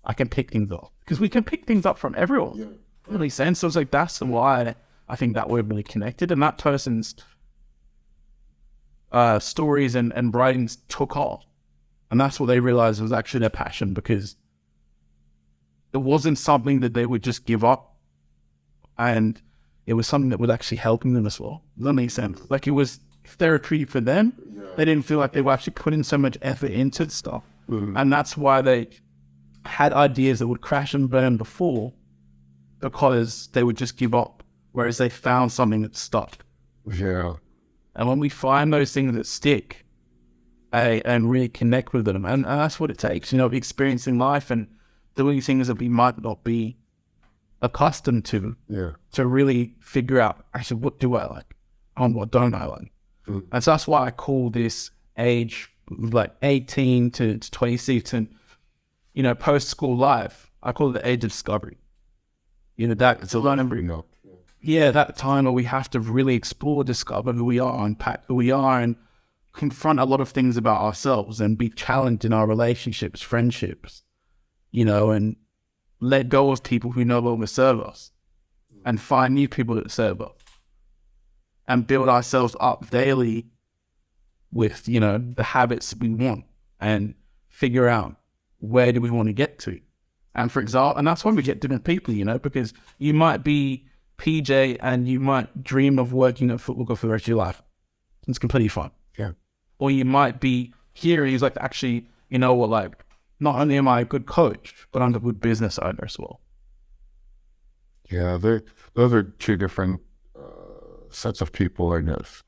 I can pick things up because we can pick things up from everyone. Yeah. Really sense. So it's like, that's why I think that we're really connected, and that person's stories and writings took off. And that's what they realized was actually their passion, because it wasn't something that they would just give up, and it was something that was actually helping them as well. Does that make sense? Like, it was therapy for them. Yeah. They didn't feel like they were actually putting so much effort into stuff. And that's why they had ideas that would crash and burn before, because they would just give up, whereas they found something that stuck. Yeah. And when we find those things that stick and really connect with them, and that's what it takes, you know, experiencing life and doing things that we might not be accustomed to, to really figure out, actually, what do I like and what don't I like? And so that's why I call this age, like 18 to 26 and, you know, post-school life, I call it the age of discovery. You know, that's a learning. Yeah, that time where we have to really explore, discover who we are, unpack who we are, and confront a lot of things about ourselves and be challenged in our relationships, friendships, you know, and let go of people who no longer serve us and find new people that serve us and build ourselves up daily with, you know, the habits we want and figure out where do we want to get to. And for example, and that's why we get different people, you know, because you might be PJ and you might dream of working at Foot Locker for the rest of your life. It's completely fine. Yeah. Or you might be here and he's like, actually, you know what, like, not only am I a good coach, but I'm a good business owner as well. Yeah, those are two different sets of people, I guess.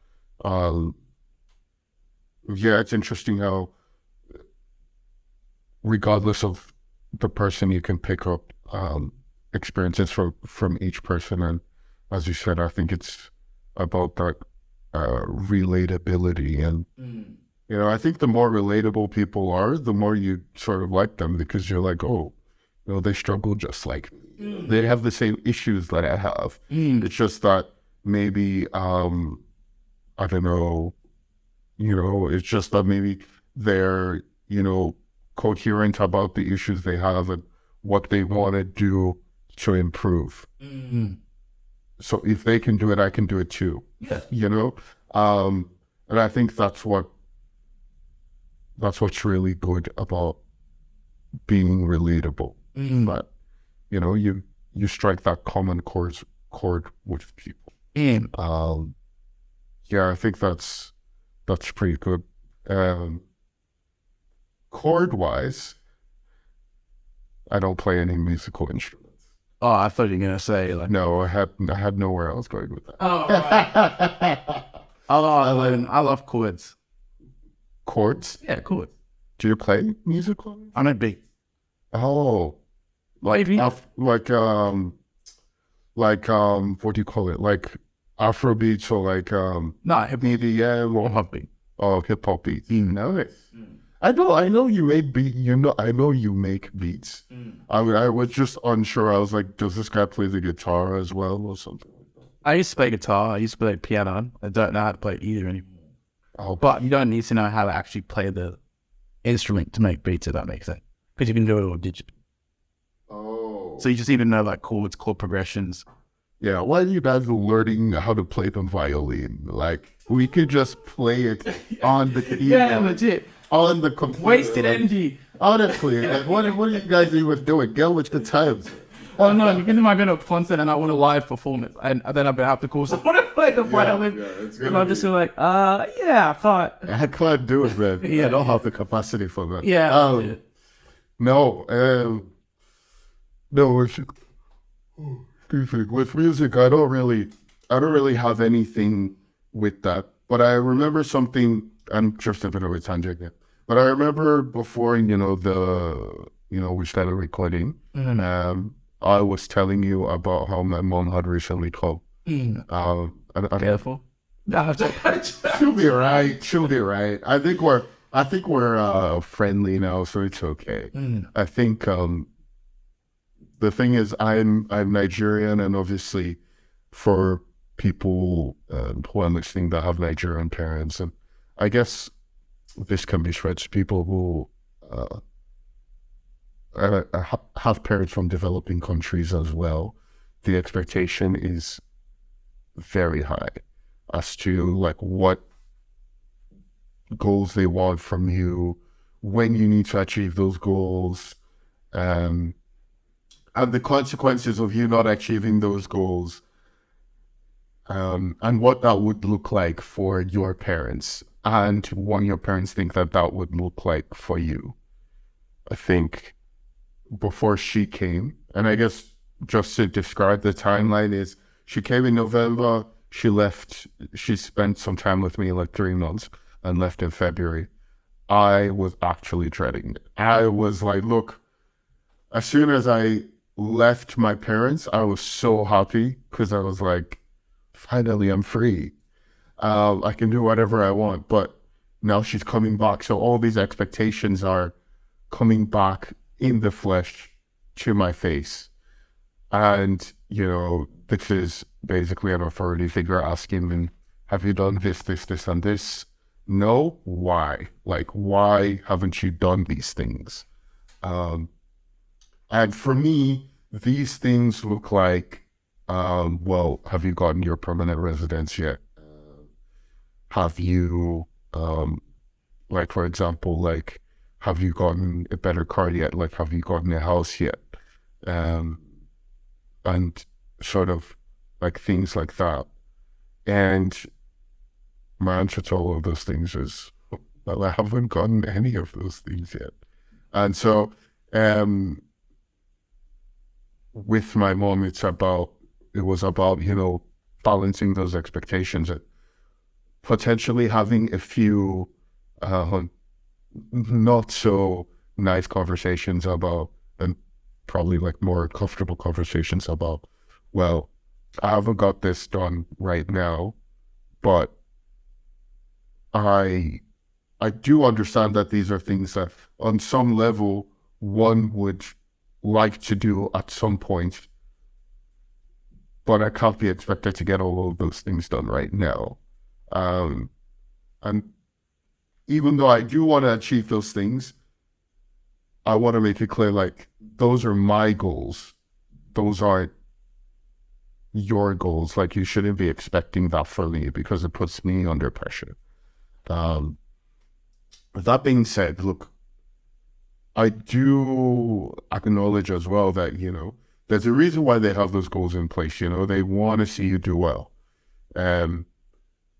Yeah, it's interesting how, regardless of the person, you can pick up experiences from each person. And as you said, I think it's about that relatability. And, you know, I think the more relatable people are, the more you sort of like them, because you're like, oh, you know, they struggle just like me. They have the same issues that I have. It's just that maybe, I don't know, you know, it's just that maybe they're, you know, coherent about the issues they have and what they want to do to improve. So if they can do it, I can do it too. Yeah. You know? And I think that's what's really good about being relatable. But, you know, you strike that common chord with people. Yeah, I think that's pretty good. Chord wise, I don't play any musical instruments. Oh, I thought you were gonna say like. No, I had nowhere else going with that. Oh, right. I love chords. Chords? Yeah, chords. Do you play musical? I'm a big. Oh, Like what do you call it? Like Afrobeats or like no, hip TMDM or hop beat. hip hop beats. Nice. I know you make I know you make beats. I was just unsure. I was like, does this guy play the guitar as well or something like that? I used to play guitar. I used to play piano. I don't know how to play either anymore. Oh, But you don't need to know how to actually play the instrument to make beats, if that makes sense. Because you can do it all digital. oh. So you just even know like chords, chord progressions. Yeah, why are you guys learning how to play the violin? Like, we could just play it on the keyboard. legit. On the computer. Wasted energy. Honestly, like, what are you guys even doing? Get with the times. Oh no, because if I go to a concert and I want a live performance, and then I'll have to call someone to play the violin. it's And I'm just like, yeah, I thought. I can't do it, man. Yeah. I don't have the capacity for that. Yeah. No, with music, I don't really have anything with that. But I remember something. I'm just a bit of a tangent here. But I remember before, you know, we started recording, I was telling you about how my mom had recently called. Careful. She'll be right. She'll be right. I think we're friendly now, so it's okay. I think the thing is, I'm Nigerian, and obviously, for people who are listening that have Nigerian parents, and I guess this can be spread to people who have parents from developing countries as well. The expectation is very high as to like what goals they want from you, when you need to achieve those goals, and the consequences of you not achieving those goals, and what that would look like for your parents, and what your parents think that would look like for you. I think before she came, and I guess just to describe the timeline is, she came in November, she spent some time with me, like 3 months, and left in February. I was actually dreading it. I was like, look, as soon as I left my parents, I was so happy, because I was like, finally I'm free. I can do whatever I want. But now she's coming back, so all these expectations are coming back in the flesh to my face. And, you know, this is basically an authority figure asking me, have you done this, and this? No? Why? Like, why haven't you done these things? And for me, these things look like, well, have you gotten your permanent residence yet? Have you, like, for example, like, have you gotten a better car yet? Like, have you gotten a house yet? And sort of like things like that. And my answer to all of those things is, well, I haven't gotten any of those things yet. And so, with my mom, it was about, you know, balancing those expectations and potentially having a few not so nice conversations about, and probably like more comfortable conversations about, well, I haven't got this done right now, but I do understand that these are things that on some level one would like to do at some point, but I can't be expected to get all of those things done right now. And even though I do want to achieve those things, I want to make it clear, like, those are my goals. Those aren't your goals. Like, you shouldn't be expecting that from me because it puts me under pressure. That being said, look, I do acknowledge as well that, there's a reason why they have those goals in place. They want to see you do well.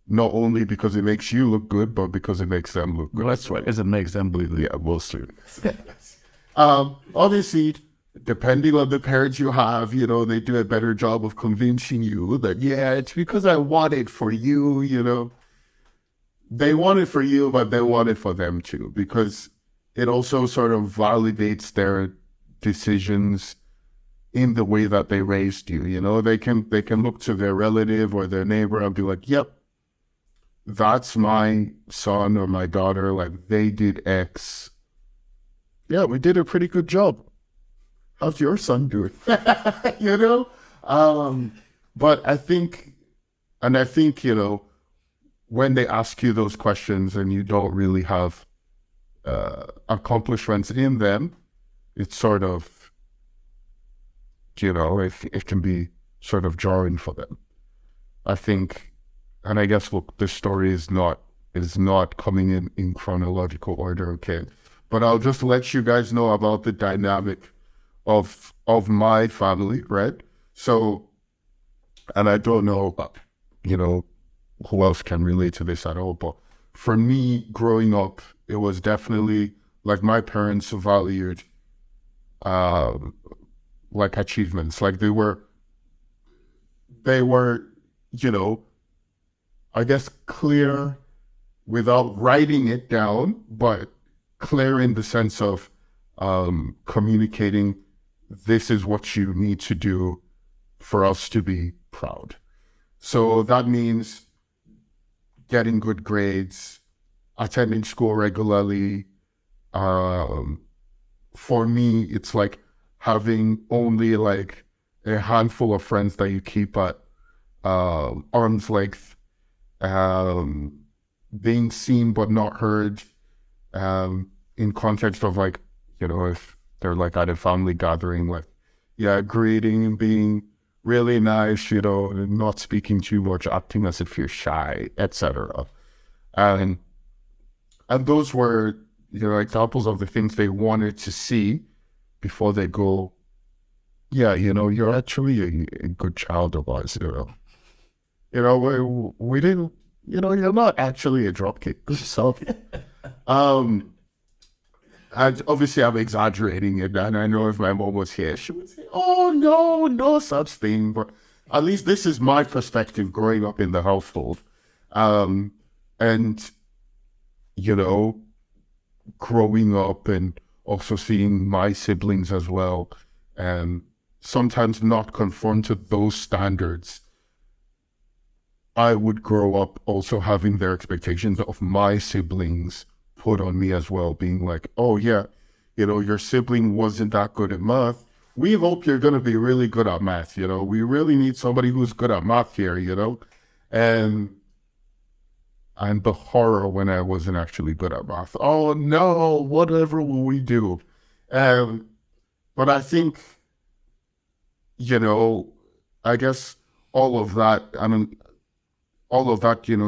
Not only because it makes you look good, but because it makes them look good. That's right, because it makes them look good. Yeah, mostly. Obviously, depending on the parents you have, they do a better job of convincing you that, yeah, it's because I want it for you, They want it for you, but they want it for them too, because it also sort of validates their decisions in the way that they raised you. They can look to their relative or their neighbor and be like, yep, that's my son or my daughter, like, they did X. Yeah, we did a pretty good job. How's your son doing? But I think, when they ask you those questions and you don't really have accomplishments in them, it's sort of, it can be sort of jarring for them. I think, and I guess, look, this story is not coming in chronological order, okay? But I'll just let you guys know about the dynamic of my family, right? So, and I don't know, who else can relate to this at all, but for me, growing up, it was definitely, like, my parents valued, like, achievements. Like, they were, I guess, clear without writing it down, but clear in the sense of communicating, this is what you need to do for us to be proud. So that means getting good grades, attending school regularly. For me, it's like having only like a handful of friends that you keep at arm's length, being seen but not heard, in context of, like, if they're like at a family gathering, like, yeah, greeting, being really nice, not speaking too much, acting as if you're shy, etc. And those were, examples of the things they wanted to see before they go, yeah, you're actually a good child of ours, we didn't, you're not actually a dropkick. So, and obviously I'm exaggerating it, and I know if my mom was here, she would say, oh, no such thing. But at least this is my perspective growing up in the household. And, growing up and also seeing my siblings as well, and sometimes not conform to those standards. I would grow up also having their expectations of my siblings put on me as well, being like, oh yeah, your sibling wasn't that good at math. We hope you're going to be really good at math. We really need somebody who's good at math here, and the horror when I wasn't actually good at math. Oh no, whatever will we do? But I think, I guess all of that,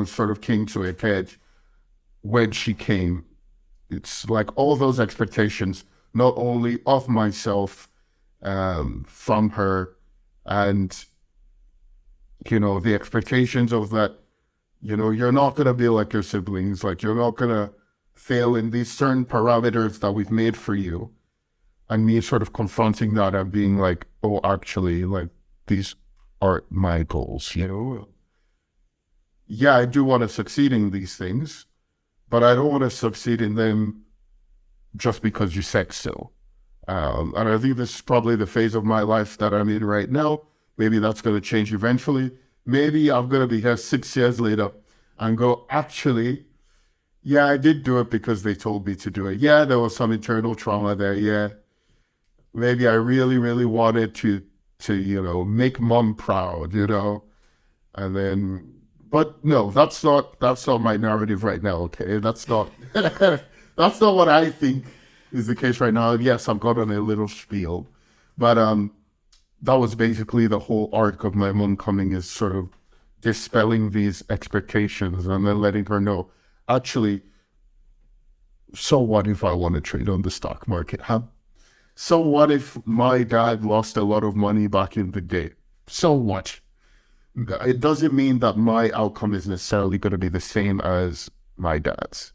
sort of came to a head when she came. It's like all those expectations, not only of myself, from her, and, the expectations of that, you're not going to be like your siblings, like, you're not going to fail in these certain parameters that we've made for you. And me sort of confronting that and being like, oh, actually, like, these are my goals, Yeah, I do want to succeed in these things, but I don't want to succeed in them just because you said so. And I think this is probably the phase of my life that I'm in right now. Maybe that's going to change eventually. Maybe I'm going to be here 6 years later and go, actually, yeah, I did do it because they told me to do it. Yeah, there was some internal trauma there. Yeah, maybe I really, really wanted to make mom proud, and then, but no, that's not my narrative right now. Okay, that's not that's not what I think is the case right now. Yes, I've got on a little spiel, but that was basically the whole arc of my mom coming, is sort of dispelling these expectations and then letting her know, actually, so what if I want to trade on the stock market, huh? So what if my dad lost a lot of money back in the day? So what? It doesn't mean that my outcome is necessarily going to be the same as my dad's.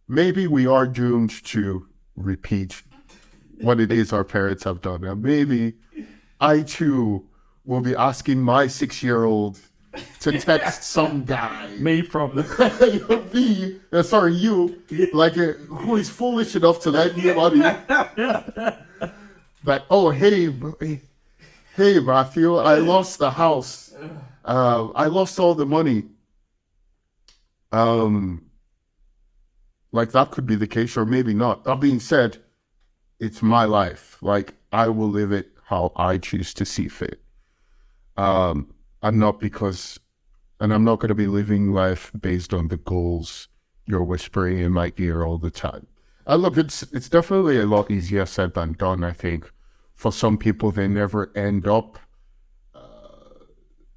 Maybe we are doomed to repeat what it is our parents have done. And maybe I too will be asking my 6-year-old to text some guy. Me problem. You, like, who is foolish enough to lend me money. But, oh, hey, Matthew, I lost the house. I lost all the money. Like, that could be the case, or maybe not. That being said, it's my life. Like, I will live it how I choose to see fit. I'm not going to be living life based on the goals you're whispering in my ear all the time. Look, it's definitely a lot easier said than done, I think. For some people, they never end up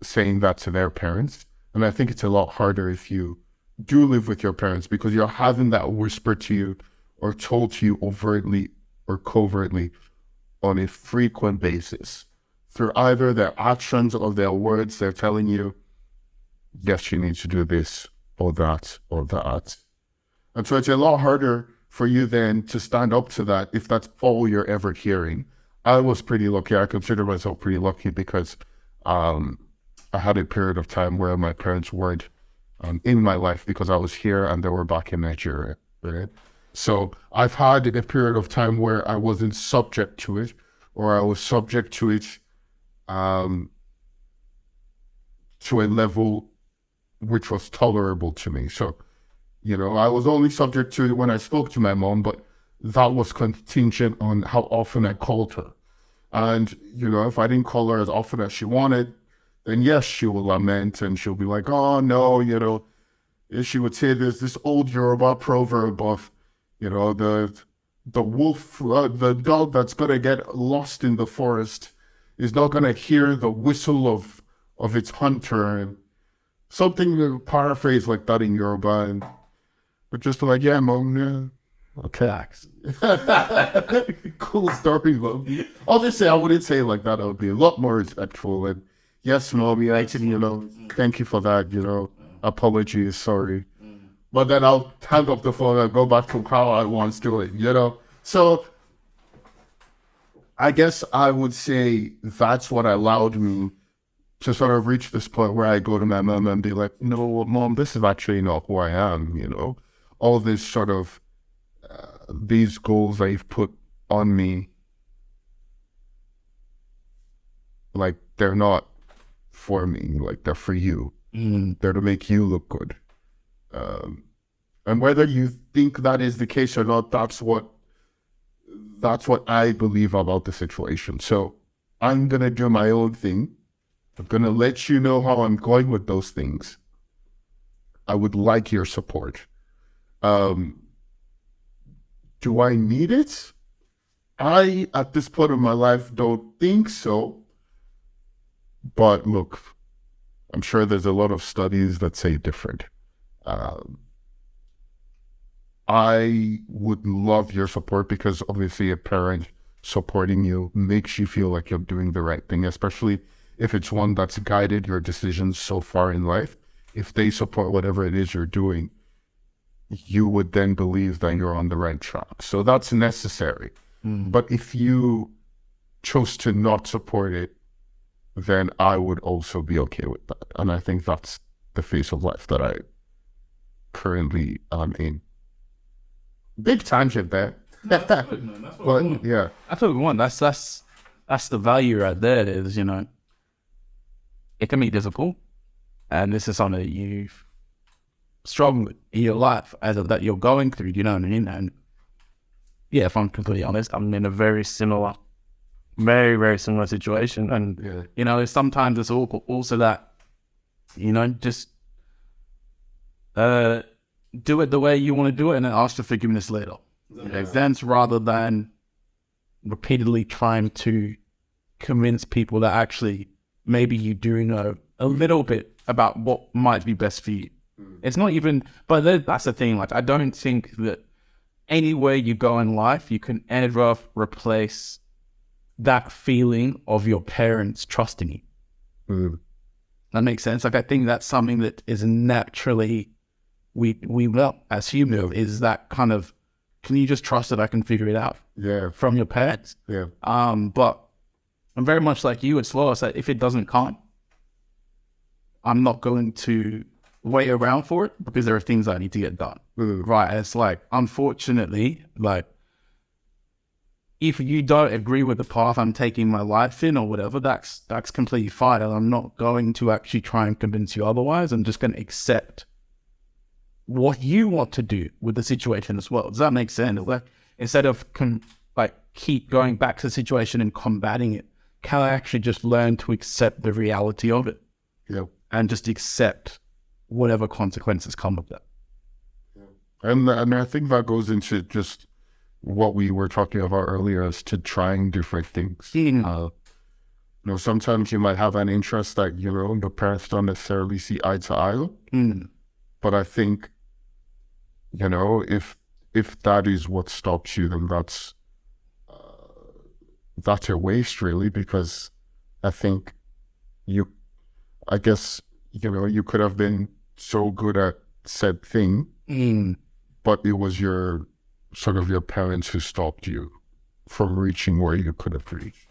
saying that to their parents. And I think it's a lot harder if you do live with your parents, because you're having that whispered to you or told to you overtly or covertly on a frequent basis. Through either their actions or their words, they're telling you, yes, you need to do this or that or that. And so it's a lot harder for you then to stand up to that if that's all you're ever hearing. I was pretty lucky. I consider myself pretty lucky because I had a period of time where my parents weren't in my life because I was here and they were back in Nigeria, right? So I've had a period of time where I wasn't subject to it, or I was subject to it to a level which was tolerable to me. So, I was only subject to it when I spoke to my mom, but that was contingent on how often I called her. And, if I didn't call her as often as she wanted, then yes, she will lament and she'll be like, oh no, she would say there's this old Yoruba proverb of, the wolf, the dog that's going to get lost in the forest is not going to hear the whistle of its hunter, and something to paraphrase like that in Yoruba. But just like, yeah, mom, yeah. Okay. Cool story, mom. Obviously, I wouldn't say it like that. I would be a lot more respectful. And yes, mom, actually, thank you for that, apologies, sorry. But then I'll hang up the phone and go back to how I once do it, So I guess I would say that's what allowed me to sort of reach this point where I go to my mom and be like, no, mom, this is actually not who I am, all this sort of, these goals that you've put on me, like, they're not for me, like, they're for you. They're to make you look good. And whether you think that is the case or not, that's what I believe about the situation. So I'm going to do my own thing. I'm going to let you know how I'm going with those things. I would like your support. Do I need it? I, at this point in my life, don't think so. But look, I'm sure there's a lot of studies that say different. I would love your support, because obviously a parent supporting you makes you feel like you're doing the right thing, especially if it's one that's guided your decisions so far in life. If they support whatever it is you're doing, you would then believe that you're on the right track. So that's necessary. But if you chose to not support it, then I would also be okay with that. And I think that's the phase of life that I currently am in. Big tangent there. That's good, man. That's what we want. Yeah. That's what we want. That's the value right there. Is it can be difficult, and this is something that you've struggled with in your life that you're going through, you know what I mean? And yeah, if I'm completely honest, I'm in a very similar situation. And, you know, sometimes it's also that, you know, just do it the way you want to do it and then ask for forgiveness later. Makes sense, rather than repeatedly trying to convince people that actually maybe you do know a little bit about what might be best for you. It's not even, but that's the thing. Like, I don't think that anywhere you go in life, you can ever replace that feeling of your parents trusting you. That makes sense. Like, I think that's something that is naturally, we well, as humans, is that kind of, can you just trust that I can figure it out? Yeah. From your parents. Yeah. But I'm very much like you as well. So if it doesn't come, I'm not going to wait around for it because there are things I need to get done. Right. It's like, unfortunately, like, if you don't agree with the path I'm taking my life in or whatever, that's completely fine. And I'm not going to actually try and convince you otherwise. I'm just going to accept what you want to do with the situation as well. Does that make sense? Like, instead of keep going back to the situation and combating it, can I actually just learn to accept the reality of it? Yeah. And just accept whatever consequences come with that. And I think that goes into just what we were talking about earlier, as to trying different things. You know, sometimes you might have an interest that, you know, the parents don't necessarily see eye to eye. But I think, you know, if that is what stops you, then that's a waste, really, because I think I guess, you know, you could have been so good at said thing, but it was your parents who stopped you from reaching where you could have reached.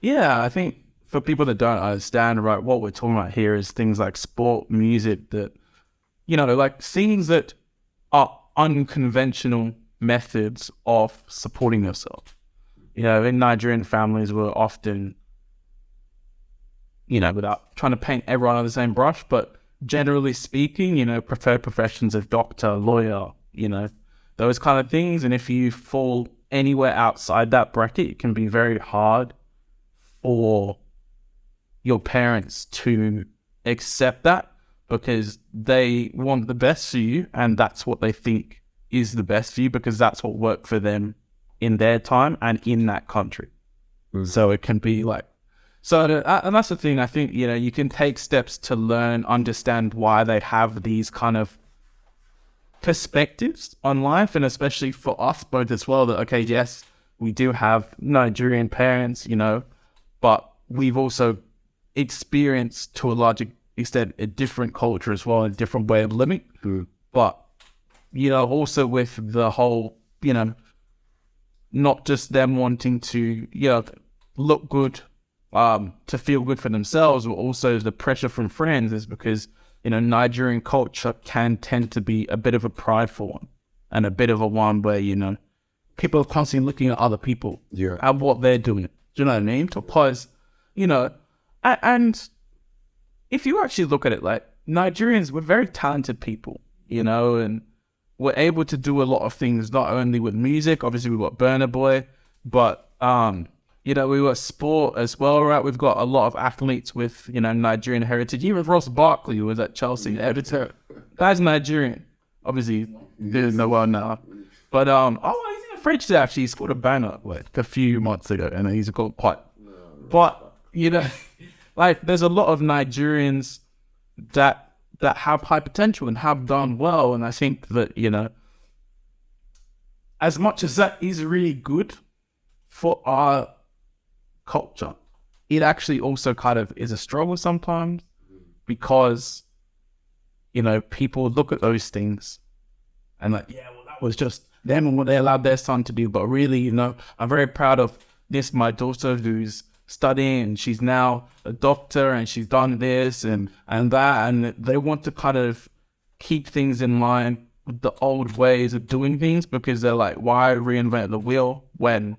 Yeah, I think for people that don't understand, right, what we're talking about here is things like sport, music, that, you know, like things that are unconventional methods of supporting yourself. You know, in Nigerian families, we're often, you know, without trying to paint everyone on the same brush, but generally speaking, you know, preferred professions of doctor, lawyer, you know, those kind of things. And if you fall anywhere outside that bracket, it can be very hard for your parents to accept that, because they want the best for you and that's what they think is the best for you, because that's what worked for them in their time and in that country. So it can be like, and that's the thing. I think, you know, you can take steps to learn, understand why they have these kind of perspectives on life, and especially for us both as well, that, okay, yes, we do have Nigerian parents, you know, but we've also experienced to a large extent a different culture as well, a different way of living. But, you know, also with the whole, you know, not just them wanting to, you know, look good, to feel good for themselves, but also the pressure from friends, is because, you know, Nigerian culture can tend to be a bit of a prideful one, and a bit of a one where, you know, people are constantly looking at other people and what they're doing. Do you know what I mean? Because, you know, and if you actually look at it, like, Nigerians, we're very talented people, you know, and we're able to do a lot of things, not only with music, obviously we've got Burna Boy, but, you know, we've got sport as well, right? We've got a lot of athletes with, you know, Nigerian heritage. Even Ross Barkley, who was at Chelsea, editor, that's Nigerian. Obviously, he didn't know well now. But, he's in the French actually. He scored a banner like a few months ago, and he's got quite. But, you know, like, there's a lot of Nigerians that have high potential and have done well. And I think that, you know, as much as that is really good for our culture, it actually also kind of is a struggle sometimes, because, you know, people look at those things and like, yeah, well, that was just them and what they allowed their son to do. But really, you know, I'm very proud of this, my daughter, who's studying, and she's now a doctor, and she's done this and that, and they want to kind of keep things in line with the old ways of doing things, because they're like, why reinvent the wheel when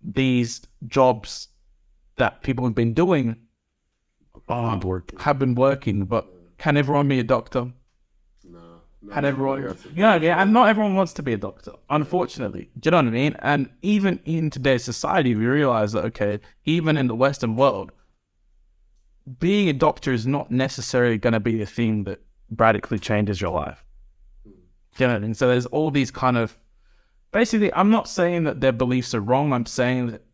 these jobs that people have been doing have been working? But can everyone be a doctor? No. Can everyone? Yeah, and not everyone wants to be a doctor, unfortunately. Do you know what I mean? And even in today's society, we realize that, okay, even in the Western world, being a doctor is not necessarily going to be the thing that radically changes your life. Do you know what I mean? So there's all these kind of, basically, I'm not saying that their beliefs are wrong. I'm saying that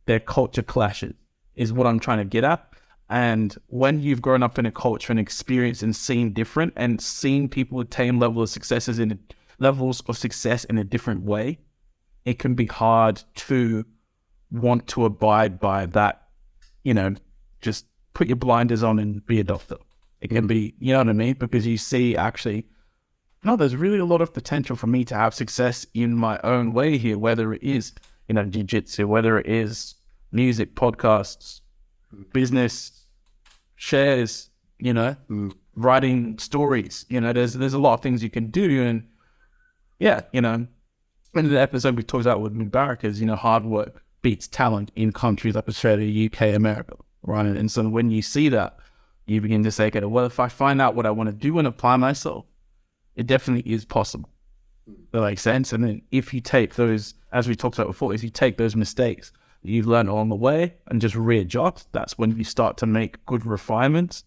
their culture clashes is what I'm trying to get at. And when you've grown up in a culture and experienced and seen different and seen people attain levels of success in a different way, it can be hard to want to abide by that, just put your blinders on and be a doctor. It can be, you know what I mean? Because you see actually, no, there's really a lot of potential for me to have success in my own way here, whether it is, jiu-jitsu, whether it is music, podcasts, business, shares, writing stories, there's a lot of things you can do. And in the episode we talked about with Mubarak is, hard work beats talent in countries like Australia, UK, America, right? And so when you see that, you begin to say, okay, well, if I find out what I want to do and apply myself, it definitely is possible. That makes sense. And then if you take those, as we talked about before, if you take those mistakes that you've learned along the way and just readjust, that's when you start to make good refinements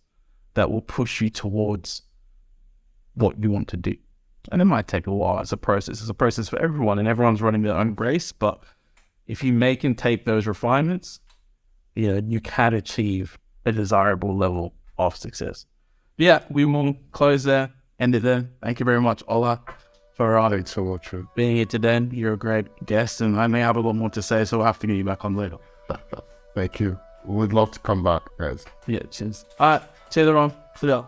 that will push you towards what you want to do. And it might take a while. It's a process. It's a process for everyone, and everyone's running their own race. But if you make and take those refinements, you can achieve a desirable level of success. Yeah, we will close there, end it there. Thank you very much, Ola, for Thanks so much. being here today. You're a great guest, and I may have a lot more to say, so we'll have to get you back on later. Thank you. We'd love to come back, guys. Yeah, cheers. All right, see you later on. See ya.